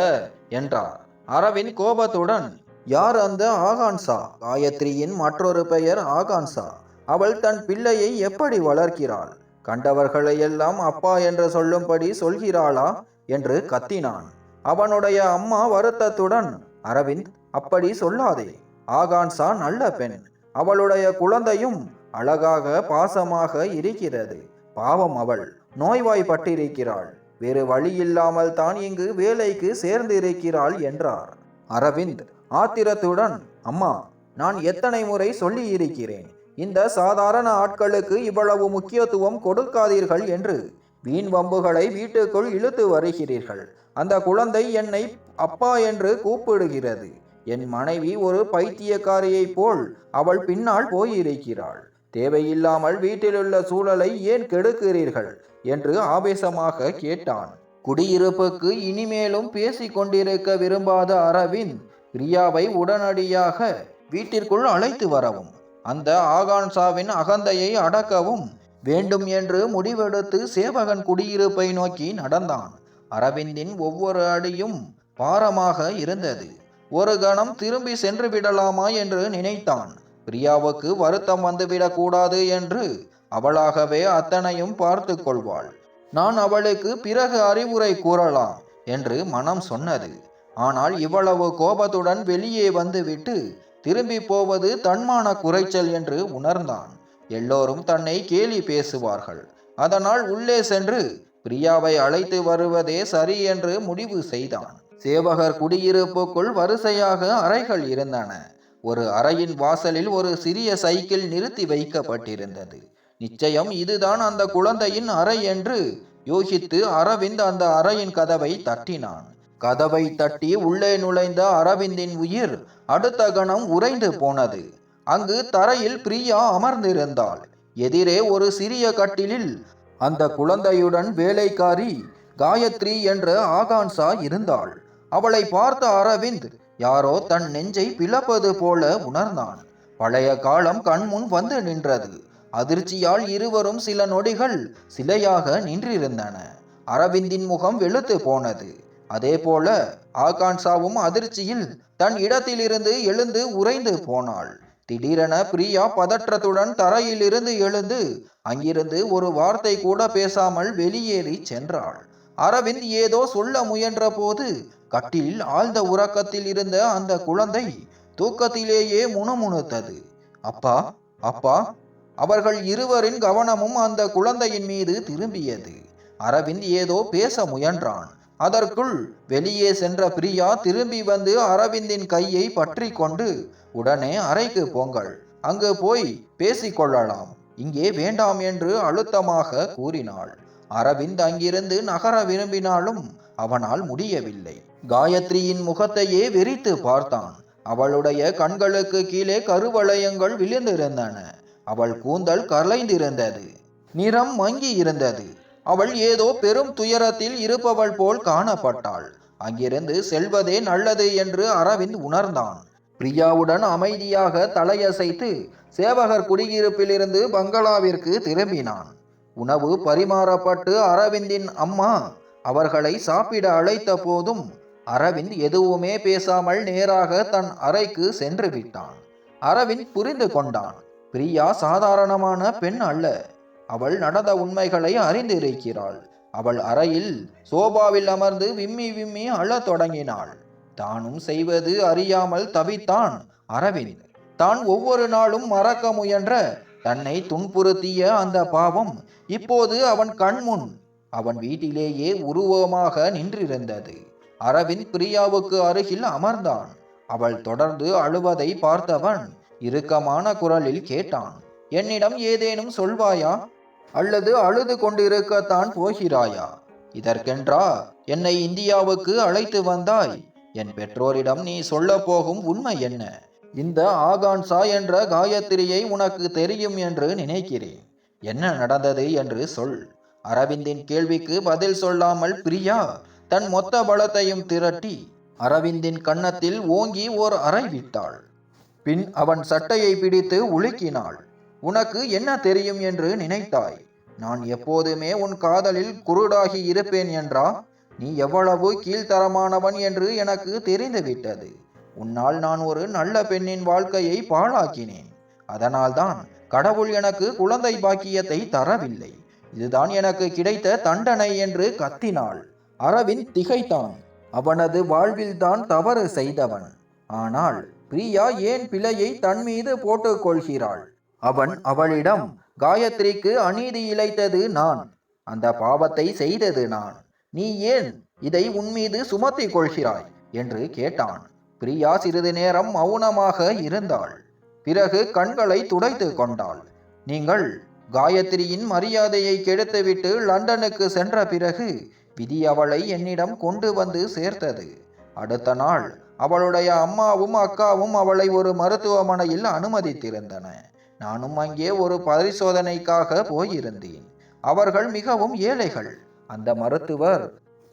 என்றார். அரவிந்த் கோபத்துடன், யார் அந்த ஆகான்சா? காயத்ரியின் மற்றொரு பெயர் ஆகான்சா. அவள் தன் பிள்ளையை எப்படி வளர்க்கிறாள்? கண்டவர்களையெல்லாம் அப்பா என்று சொல்லும்படி சொல்கிறாளா என்று கத்தினான். அவனுடைய அம்மா வருத்தத்துடன், அரவிந்த், அப்படி சொல்லாதே. ஆகான்சா நல்ல பெண். அவளுடைய குழந்தையும் அழகாக பாசமாக இருக்கிறது. பாவம், அவள் நோய்வாய்ப்பட்டிருக்கிறாள். வேறு வழியில்லாமல் தான் இங்கு வேலைக்கு சேர்ந்திருக்கிறாள் என்றார். அரவிந்த் ஆத்திரத்துடன், அம்மா, நான் எத்தனை முறை சொல்லி இருக்கிறேன், இந்த சாதாரண ஆட்களுக்கு இவ்வளவு முக்கியத்துவம் கொடுக்காதீர்கள் என்று. வீண் வம்புகளை வீட்டுக்குள் இழுத்து வருகிறீர்கள். அந்த குழந்தை என்னை அப்பா என்று கூப்பிடுகிறது. என் மனைவி ஒரு பைத்தியக்காரியை போல் அவள் பின்னால் போயிருக்கிறாள். தேவையில்லாமல் வீட்டிலுள்ள சூழலை ஏன் கெடுக்கிறீர்கள் என்று ஆவேசமாக கேட்டான். குடியிருப்புக்கு இனிமேலும் பேசிக் கொண்டிருக்க விரும்பாத அரவிந்த் பிரியாவை உடனடியாக வீட்டிற்குள் அழைத்து வரவும், அந்த ஆகான்சாவின் அகந்தையை அடக்கவும் வேண்டும் என்று முடிவெடுத்து சேவகன் குடியிருப்பை நோக்கி நடந்தான். அரவிந்தின் ஒவ்வொரு அடியும் பாரமாக இருந்தது. ஒரு கணம் திரும்பி சென்று விடலாமா என்று நினைத்தான். பிரியாவுக்கு வருத்தம் வந்துவிடக்கூடாது என்று அவளாகவே அத்தனையும் பார்த்து கொள்வாள். நான் அவளுக்கு பிறகு அறிவுரை கூறலாம் என்று மனம் சொன்னது. ஆனால் இவ்வளவு கோபத்துடன் வெளியே வந்துவிட்டு திரும்பி போவது தன்மான குறைச்சல் என்று உணர்ந்தான். எல்லோரும் தன்னை கேலி பேசுவார்கள். அதனால் உள்ளே சென்று பிரியாவை அழைத்து வருவதே சரி என்று முடிவு செய்தான். சேவகர் குடியிருப்புக்குள் வரிசையாக அறைகள் இருந்தன. ஒரு அறையின் வாசலில் ஒரு சிறிய சைக்கிள் நிறுத்தி வைக்கப்பட்டிருந்தது. நிச்சயம் இதுதான் அந்த குழந்தையின் அறை என்று யோசித்து அரவிந்த் அந்த அறையின் கதவை தட்டினான். கதவை தட்டி உள்ளே நுழைந்த அரவிந்தின் உயிர் அடுத்த கணம் உறைந்து போனது. அங்கு தரையில் பிரியா அமர்ந்திருந்தாள். எதிரே ஒரு சிறிய கட்டிலில் அந்த குழந்தையுடன் வேலைக்காரி காயத்ரி என்ற ஆகான்சா இருந்தாள். அவளை பார்த்த அரவிந்த் யாரோ தன் நெஞ்சை பிளப்பது போல உணர்ந்தான். பழைய காலம் கண்முன் வந்து நின்றது. அதிர்ச்சியால் இருவரும் சில நொடிகள் சிலையாக நின்றிருந்தன. அரவிந்தின் முகம் வெளுத்து போனது. அதே போல ஆகான்சாவும் அதிர்ச்சியில் தன் இடத்திலிருந்து எழுந்து உறைந்து போனாள். திடீரென பிரியா பதற்றத்துடன் தரையிலிருந்து எழுந்து அங்கிருந்து ஒரு வார்த்தை கூட பேசாமல் வெளியேறி சென்றாள். அரவிந்த் ஏதோ சொல்ல முயன்ற போது கட்டிலில் ஆழ்ந்த உறக்கத்தில் இருந்த அந்த குழந்தை தூக்கத்திலேயே முணுமுணுத்தது. அப்பா, அப்பா. அவர்கள் இருவரின் கவனமும் அந்த குழந்தையின் மீது திரும்பியது. அரவிந்த் ஏதோ பேச முயன்றான். அதற்குள் வெளியே சென்ற பிரியா திரும்பி வந்து அரவிந்தின் கையை பற்றி கொண்டு, உடனே அறைக்கு போங்கள், அங்கு போய் பேசிக்கொள்ளலாம், இங்கே வேண்டாம் என்று அழுத்தமாக கூறினாள். அரவிந்த் அங்கிருந்து நகர விரும்பினாலும் அவனால் முடியவில்லை. காயத்ரியின் முகத்தையே வெறித்து பார்த்தான். அவளுடைய கண்களுக்கு கீழே கருவளையங்கள் விழுந்திருந்தன. அவள் கூந்தல் கலைந்திருந்தது. நிறம் மங்கி இருந்தது. அவள் ஏதோ பெரும் துயரத்தில் இருப்பவள் போல் காணப்பட்டாள். அங்கிருந்து செல்வதே நல்லது என்று அரவிந்த் உணர்ந்தான். பிரியாவுடன் அமைதியாக தலையசைத்து சேவகர் குடியிருப்பிலிருந்து பங்களாவிற்கு திரும்பினான். உணவு பரிமாறப்பட்டு அரவிந்தின் அம்மா அவர்களை சாப்பிட அழைத்த போதும் அரவிந்த் எதுவுமே பேசாமல் நேராக தன் அறைக்கு சென்று விட்டான். அரவிந்த் புரிந்து கொண்டான், பிரியா சாதாரணமான பெண் அல்ல. அவள் நடந்த உண்மைகளை அறிந்திருக்கிறாள். அவள் அறையில் சோபாவில் அமர்ந்து விம்மி விம்மி அழத் தொடங்கினாள். தானும் செய்வது அறியாமல் தவித்தான் அரவிந்த். தான் ஒவ்வொரு நாளும் மறக்க முயன்ற தன்னை துன்புறுத்திய அந்த பாவம் இப்போது அவன் கண்முன் அவன் வீட்டிலேயே உருவமாக நின்றிருந்தது. அரவிந்த் பிரியாவுக்கு அருகில் அமர்ந்தான். அவள் தொடர்ந்து அழுவதை பார்த்தவன் இறுக்கமான குரலில் கேட்டான், என்னிடம் ஏதேனும் சொல்வாயா, அல்லது அழுது கொண்டிருக்கத்தான் போகிறாயா? இதற்கென்றா என்னை இந்தியாவுக்கு அழைத்து வந்தாய்? என் பெற்றோரிடம் நீ சொல்ல போகும் உண்மை என்ன? இந்த ஆகான்சா என்ற காயத்ரியை உனக்கு தெரியும் என்று நினைக்கிறேன். என்ன நடந்தது என்று சொல். அரவிந்தின் கேள்விக்கு பதில் சொல்லாமல் பிரியா தன் மொத்த பலத்தையும் திரட்டி அரவிந்தின் கன்னத்தில் ஓங்கி ஓர் அறை விட்டாள். பின் அவன் சட்டையை பிடித்து உலுக்கினாள். உனக்கு என்ன தெரியும் என்று நினைத்தாய்? நான் எப்போதுமே உன் காதலில் குருடாகி இருப்பேன் என்றா? நீ எவ்வளவு கீழ்த்தரமானவன் என்று எனக்கு தெரிந்துவிட்டது. உன்னால் நான் ஒரு நல்ல பெண்ணின் வாழ்க்கையை பாழாக்கினேன். அதனால்தான் கடவுள் எனக்கு குழந்தை பாக்கியத்தை தரவில்லை. இதுதான் எனக்கு கிடைத்த தண்டனை என்று கத்தினாள். அரவிந்த் திகைத்தான். அவனது வாழ்வில்தான் தவறு செய்தவன். ஆனால் பிரியா ஏன் பிழையை தன் மீது போட்டுக் கொள்கிறாள்? அவன் அவளிடம், காயத்ரிக்கு அநீதி இழைத்தது நான், அந்த பாவத்தை செய்தது நான், நீ ஏன் இதை உன்மீது சுமத்தி கொள்கிறாய் என்று கேட்டான். பிரியா சிறிது நேரம் மௌனமாக இருந்தாள். பிறகு கண்களை துடைத்து கொண்டாள். நீங்கள் காயத்ரியின் மரியாதையை கெடுத்துவிட்டு லண்டனுக்கு சென்ற பிறகு விதி அவளை என்னிடம் கொண்டு வந்து சேர்த்தது. அடுத்த நாள் அவளுடைய அம்மாவும் அக்காவும் அவளை ஒரு மருத்துவமனையில் அனுமதித்திருந்தன. நானும் அங்கே ஒரு பரிசோதனைக்காக போயிருந்தேன். அவர்கள் மிகவும் ஏழைகள். அந்த மருத்துவர்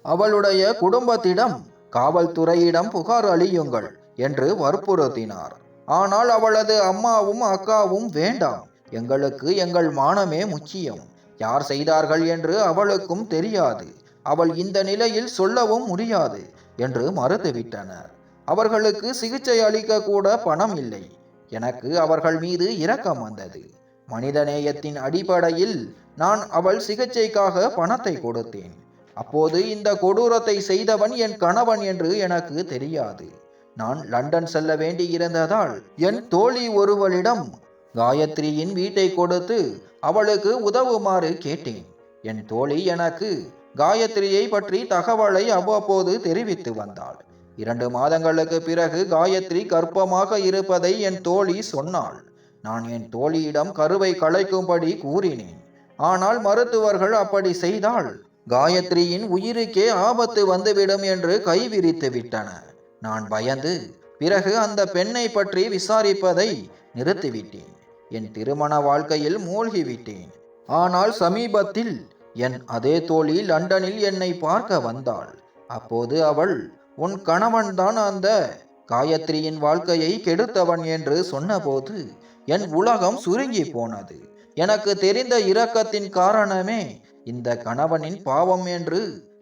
அவளுடைய குடும்பத்திடம் காவல்துறையிடம் புகார் அளியுங்கள் என்று வற்புறுத்தினார். ஆனால் அவளது அம்மாவும் அக்காவும் வேண்டாம், எங்களுக்கு எங்கள் மானமே முக்கியம், யார் செய்தார்கள் என்று அவளுக்கும் தெரியாது, அவள் இந்த நிலையில் சொல்லவும் முடியாது என்று மறுத்துவிட்டனர். அவர்களுக்கு சிகிச்சை அளிக்க கூட பணம் இல்லை. எனக்கு அவர்கள் மீது இரக்கம் வந்தது. மனிதநேயத்தின் அடிப்படையில் நான் அவள் சிகிச்சைக்காக பணத்தை கொடுத்தேன். அப்போது இந்த கொடூரத்தை செய்தவன் என் கணவன் என்று எனக்கு தெரியாது. நான் லண்டன் செல்ல வேண்டியிருந்ததால் என் தோழி ஒருவளிடம் காயத்ரியின் வீட்டை கொடுத்து அவளுக்கு உதவுமாறு கேட்டேன். என் தோழி எனக்கு காயத்ரியை பற்றி தகவலை அவ்வப்போது தெரிவித்து வந்தாள். 2 மாதங்களுக்கு பிறகு காயத்ரி கர்ப்பமாக இருப்பதை என் தோழி சொன்னாள். நான் என் தோழியிடம் கருவை கலைக்கும்படி கூறினேன். ஆனால் மருத்துவர்கள் அப்படி செய்தால் காயத்ரியின் உயிருக்கே ஆபத்து வந்துவிடும் என்று கைவிரித்து விட்டனர். நான் பயந்து பிறகு அந்த பெண்ணை பற்றி விசாரிப்பதை நிறுத்திவிட்டேன். என் திருமண வாழ்க்கையில் மூழ்கிவிட்டேன். ஆனால் சமீபத்தில் என் அதே தோழி லண்டனில் என்னை பார்க்க வந்தாள். அப்போது அவள், உன் கணவன்தான் அந்த காயத்ரியின் வாழ்க்கையை கெடுத்தவன் என்று சொன்னபோது என் உலகம் சுருங்கி போனது. எனக்கு தெரிந்த இரக்கத்தின் காரணமே இந்த கணவனின் பாவம் என்று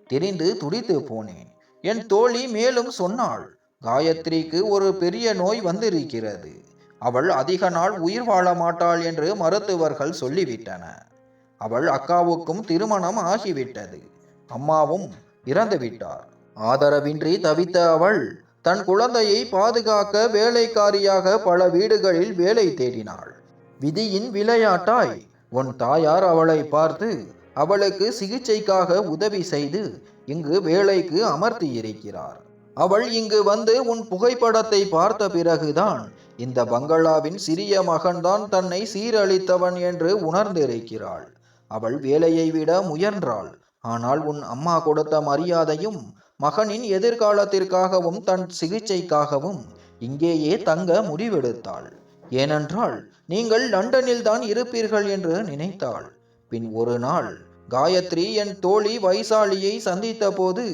தெரிந்து துடித்து போனேன். என் தோழி மேலும் சொன்னாள், காயத்ரிக்கு ஒரு பெரிய நோய் வந்திருக்கிறது. அவள் அதிக நாள் உயிர் வாழ மாட்டாள் என்று மருத்துவர்கள் சொல்லிவிட்டனர். அவள் அக்காவுக்கும் திருமணம் ஆகிவிட்டது. அம்மாவும் இறந்து விட்டார். ஆதரவின்றி தவித்த அவள் தன் குழந்தையை பாதுகாக்க வேலைக்காரியாக பல வீடுகளில் வேலை தேடினாள். விதியின் விளையாட்டாய் உன் தாயார் அவளை பார்த்து அவளுக்கு சிகிச்சைக்காக உதவி செய்து இங்கு வேலைக்கு அமர்த்தி இருக்கிறார். அவள் இங்கு வந்து உன் புகைப்படத்தை பார்த்த பிறகுதான் இந்த பங்களாவின் சிறிய மகன்தான் தன்னை சீரழித்தவன் என்று உணர்ந்திருக்கிறாள். அவள் வேலையை விட முயன்றாள். ஆனால் உன் அம்மா கொடுத்த மரியாதையும் மகனின் எதிர்காலத்திற்காகவும் தன் சிகிச்சைக்காகவும் இங்கேயே தங்க முடிவெடுத்தாள். ஏனென்றால் நீங்கள் லண்டனில் தான் இருப்பீர்கள் என்று நினைத்தாள். பின் ஒரு நாள் காயத்ரி என் தோழி வைசாலியை சந்தித்த போது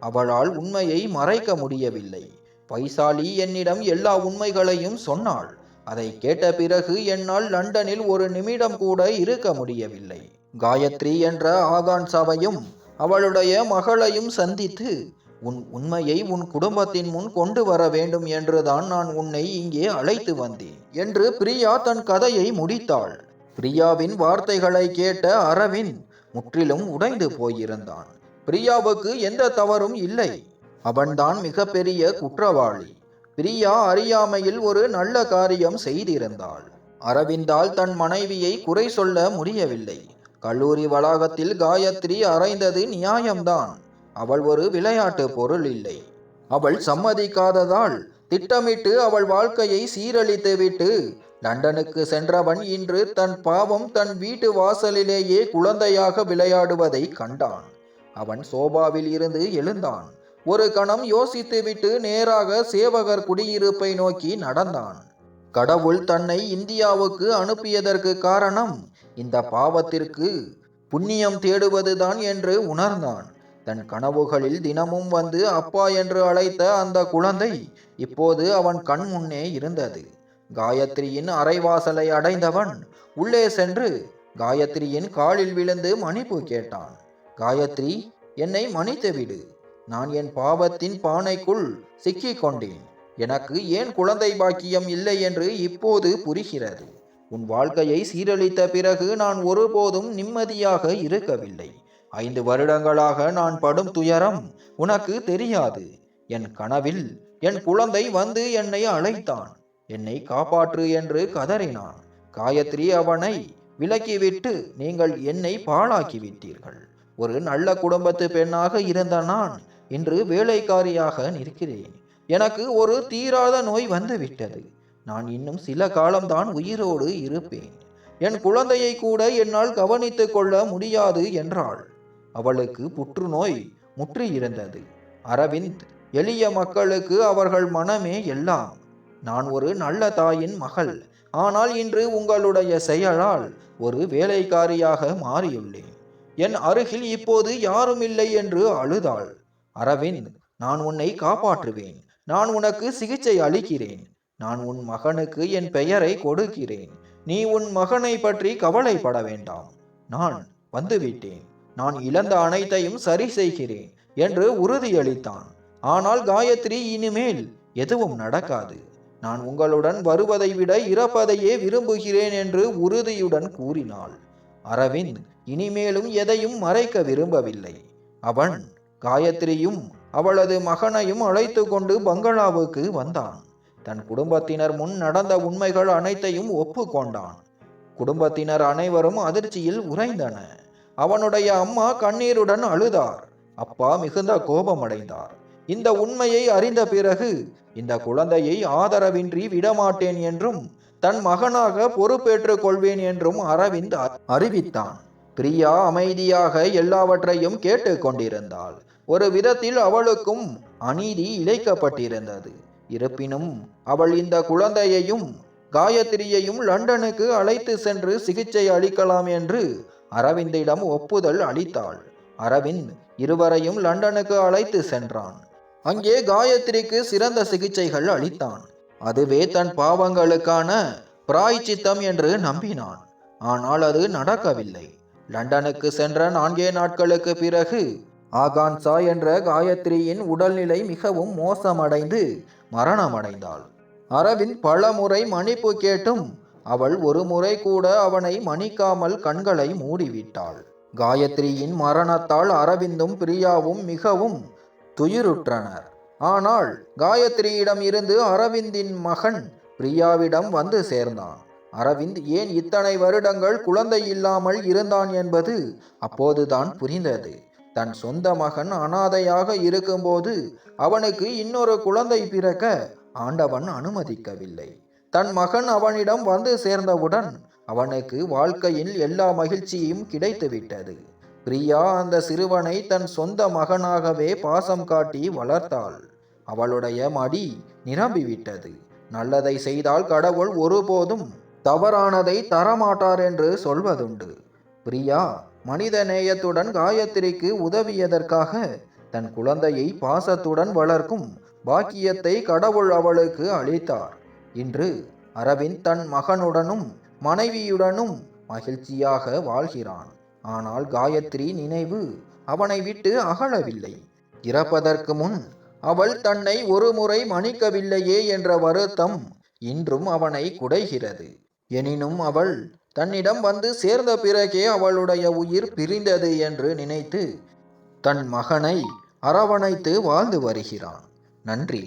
அவளால் உண்மையை மறைக்க முடியவில்லை. வைசாலி என்னிடம் எல்லா உண்மைகளையும் சொன்னாள். அதை கேட்ட பிறகு என்னால் லண்டனில் ஒரு நிமிடம் கூட இருக்க முடியவில்லை. காயத்ரி என்ற ஆகான்சாவையும் அவளுடைய மகளையும் சந்தித்து உன் உண்மையை உன் குடும்பத்தின் முன் கொண்டு வர வேண்டும் என்றுதான் நான் உன்னை இங்கே அழைத்து வந்தேன் என்று பிரியா தன் கதையை முடித்தாள். பிரியாவின் வார்த்தைகளை கேட்ட அரவிந்த் முற்றிலும் உடைந்து போயிருந்தான். பிரியாவுக்கு எந்த தவறும் இல்லை. அவன்தான் மிகப்பெரிய குற்றவாளி. பிரியா அறியாமையில் ஒரு நல்ல காரியம் செய்திருந்தாள். அரவிந்தால் தன் மனைவியை குறை சொல்ல முடியவில்லை. கல்லூரி வளாகத்தில் காயத்ரி அறைந்தது நியாயம்தான். அவள் ஒரு விளையாட்டு பொருள் இல்லை. அவள் சம்மதிக்காததால் திட்டமிட்டு அவள் வாழ்க்கையை சீரழித்துவிட்டு லண்டனுக்கு சென்றவன் இன்று தன் பாவம் தன் வீட்டு வாசலிலேயே குழந்தையாக விளையாடுவதை கண்டான். அவன் சோபாவில் இருந்து எழுந்தான். ஒரு கணம் யோசித்துவிட்டு நேராக சேவகர் குடியிருப்பை நோக்கி நடந்தான். கடவுள் தன்னை இந்தியாவுக்கு அனுப்பியதற்கு காரணம் இந்த பாவத்திற்கு புண்ணியம் தேடுவதுதான் என்று உணர்ந்தான். தன் கனவுகளில் தினமும் வந்து அப்பா என்று அழைத்த அந்த குழந்தை இப்போது அவன் கண் முன்னே இருந்தது. காயத்ரியின் அரைவாசலை அடைந்தவன் உள்ளே சென்று காயத்ரியின் காலில் விழுந்து மன்னிப்பு கேட்டான். காயத்ரி, என்னை மன்னித்து விடு. நான் என் பாவத்தின் பானைக்குள் சிக்கிக் கொண்டேன். எனக்கு ஏன் குழந்தை பாக்கியம் இல்லை என்று இப்போது புரிகிறது. உன் வாழ்க்கையை சீரழித்த பிறகு நான் ஒருபோதும் நிம்மதியாக இருக்கவில்லை. 5 வருடங்களாக நான் படும் துயரம் உனக்கு தெரியாது. என் கனவில் என் குழந்தை வந்து என்னை அழைத்தான். என்னை காப்பாற்று என்று கதறினான். காயத்ரி அவனை விலக்கிவிட்டு நீங்கள் என்னை பாழாக்கிவிட்டீர்கள். ஒரு நல்ல குடும்பத்து பெண்ணாக இருந்த நான் இன்று வேலைக்காரியாக நிற்கிறேன். எனக்கு ஒரு தீராத நோய் வந்துவிட்டது. நான் இன்னும் சில காலம்தான் உயிரோடு இருப்பேன். என் குழந்தையை கூட என்னால் கவனித்துக் கொள்ள முடியாது என்றாள். அவளுக்கு புற்றுநோய் முற்றியிருந்தது. அரவிந்த், எளிய மக்களுக்கு அவர்கள் மனமே எல்லாம். நான் ஒரு நல்ல தாயின் மகள். ஆனால் இன்று உங்களுடைய செயலால் ஒரு வேலைக்காரியாக மாறியுள்ளேன். என் அருகில் இப்போது யாரும் இல்லை என்று அழுதாள். அரவிந்த், நான் உன்னை காப்பாற்றுவேன். நான் உனக்கு சிகிச்சை அளிக்கிறேன். நான் உன் மகனுக்கு என் பெயரை கொடுக்கிறேன். நீ உன் மகனை பற்றி கவலைப்பட வேண்டாம். நான் வந்துவிட்டேன். நான் இழந்த அனைத்தையும் சரி செய்கிறேன் என்று உறுதியளித்தான். ஆனால் காயத்ரி, இனிமேல் எதுவும் நடக்காது. நான் உங்களுடன் வருவதை விட இறப்பதையே விரும்புகிறேன் என்று உறுதியுடன் கூறினாள். அரவிந்த் இனிமேலும் எதையும் மறைக்க விரும்பவில்லை. அவன் காயத்ரியும் அவளது மகனையும் அழைத்து கொண்டு பங்களாவுக்கு வந்தான். தன் குடும்பத்தினர் முன் நடந்த உண்மைகள் அனைத்தையும் ஒப்புக்கொண்டான். குடும்பத்தினர் அனைவரும் அதிர்ச்சியில் உறைந்தனர். அவனுடைய அம்மா கண்ணீருடன் அழுதார். அப்பா மிகுந்த கோபமடைந்தார். இந்த உண்மையை அறிந்த பிறகு இந்த குழந்தையை ஆதரவின்றி விடமாட்டேன் என்றும் தன் மகனாக பொறுப்பேற்றுக் கொள்வேன் என்றும் அரவிந்த் அறிவித்தான். பிரியா அமைதியாக எல்லாவற்றையும் கேட்டுக் கொண்டிருந்தாள். ஒரு விதத்தில் அவளுக்கும் அநீதி இழைக்கப்பட்டிருந்தது. இருப்பினும் அவள் இந்த குழந்தையையும் காயத்ரியையும் லண்டனுக்கு அழைத்து சென்று சிகிச்சை அளிக்கலாம் என்று அரவிந்திடம் ஒப்புதல் அளித்தாள். அரவிந்த் இருவரையும் லண்டனுக்கு அழைத்து சென்றான். அங்கே காயத்ரிக்கு சிறந்த சிகிச்சைகள் அளித்தான். அதுவே தன் பாவங்களுக்கான பிராய்ச்சித்தம் என்று நம்பினான். ஆனால் அது நடக்கவில்லை. லண்டனுக்கு சென்ற 4 நாட்களுக்கு பிறகு ஆகான்சா என்ற காயத்ரியின் உடல்நிலை மிகவும் மோசமடைந்து மரணமடைந்தாள். அரவிந்த் பல முறை மன்னிப்பு கேட்டும் அவள் ஒரு முறை கூட அவனை மன்னிக்காமல் கண்களை மூடிவிட்டாள். காயத்ரியின் மரணத்தால் அரவிந்தும் பிரியாவும் மிகவும் துயிருற்றனர். ஆனால் காயத்ரியிடம் இருந்து அரவிந்தின் மகன் பிரியாவிடம் வந்து சேர்ந்தான். அரவிந்த் ஏன் இத்தனை வருடங்கள் குழந்தை இல்லாமல் இருந்தான் என்பது அப்போதுதான் புரிந்தது. தன் சொந்த மகன் அனாதையாக இருக்கும்போது அவனுக்கு இன்னொரு குழந்தை பிறக்க ஆண்டவன் அனுமதிக்கவில்லை. தன் மகன் அவனிடம் வந்து சேர்ந்தவுடன் அவனுக்கு வாழ்க்கையில் எல்லா மகிழ்ச்சியும் கிடைத்துவிட்டது. பிரியா அந்த சிறுவனை தன் சொந்த மகனாகவே பாசம் காட்டி வளர்த்தாள். அவளுடைய மடி நிரம்பிவிட்டது. நல்லதை செய்தால் கடவுள் ஒருபோதும் தவறானதை தரமாட்டார் என்று சொல்வதுண்டு. பிரியா மனித நேயத்துடன் காயத்ரிக்கு உதவியதற்காக தன் குழந்தையை பாசத்துடன் வளர்க்கும் பாக்கியத்தை கடவுள் அவளுக்கு அளித்தார். இன்று அரவிந்த் தன் மகனுடனும் மனைவியுடனும் மகிழ்ச்சியாக வாழ்கிறான். ஆனால் காயத்ரி நினைவு அவனை விட்டு அகலவில்லை. இறப்பதற்கு முன் அவள் தன்னை ஒரு முறை மன்னிக்கவில்லையே என்ற வருத்தம் இன்றும் அவனை குடைகிறது. எனினும் அவள் தன்னிடம் வந்து சேர்ந்த பிறகே அவளுடைய உயிர் பிரிந்தது என்று நினைத்து தன் மகனை அரவணைத்து வாழ்ந்து வருகிறான். நன்றி.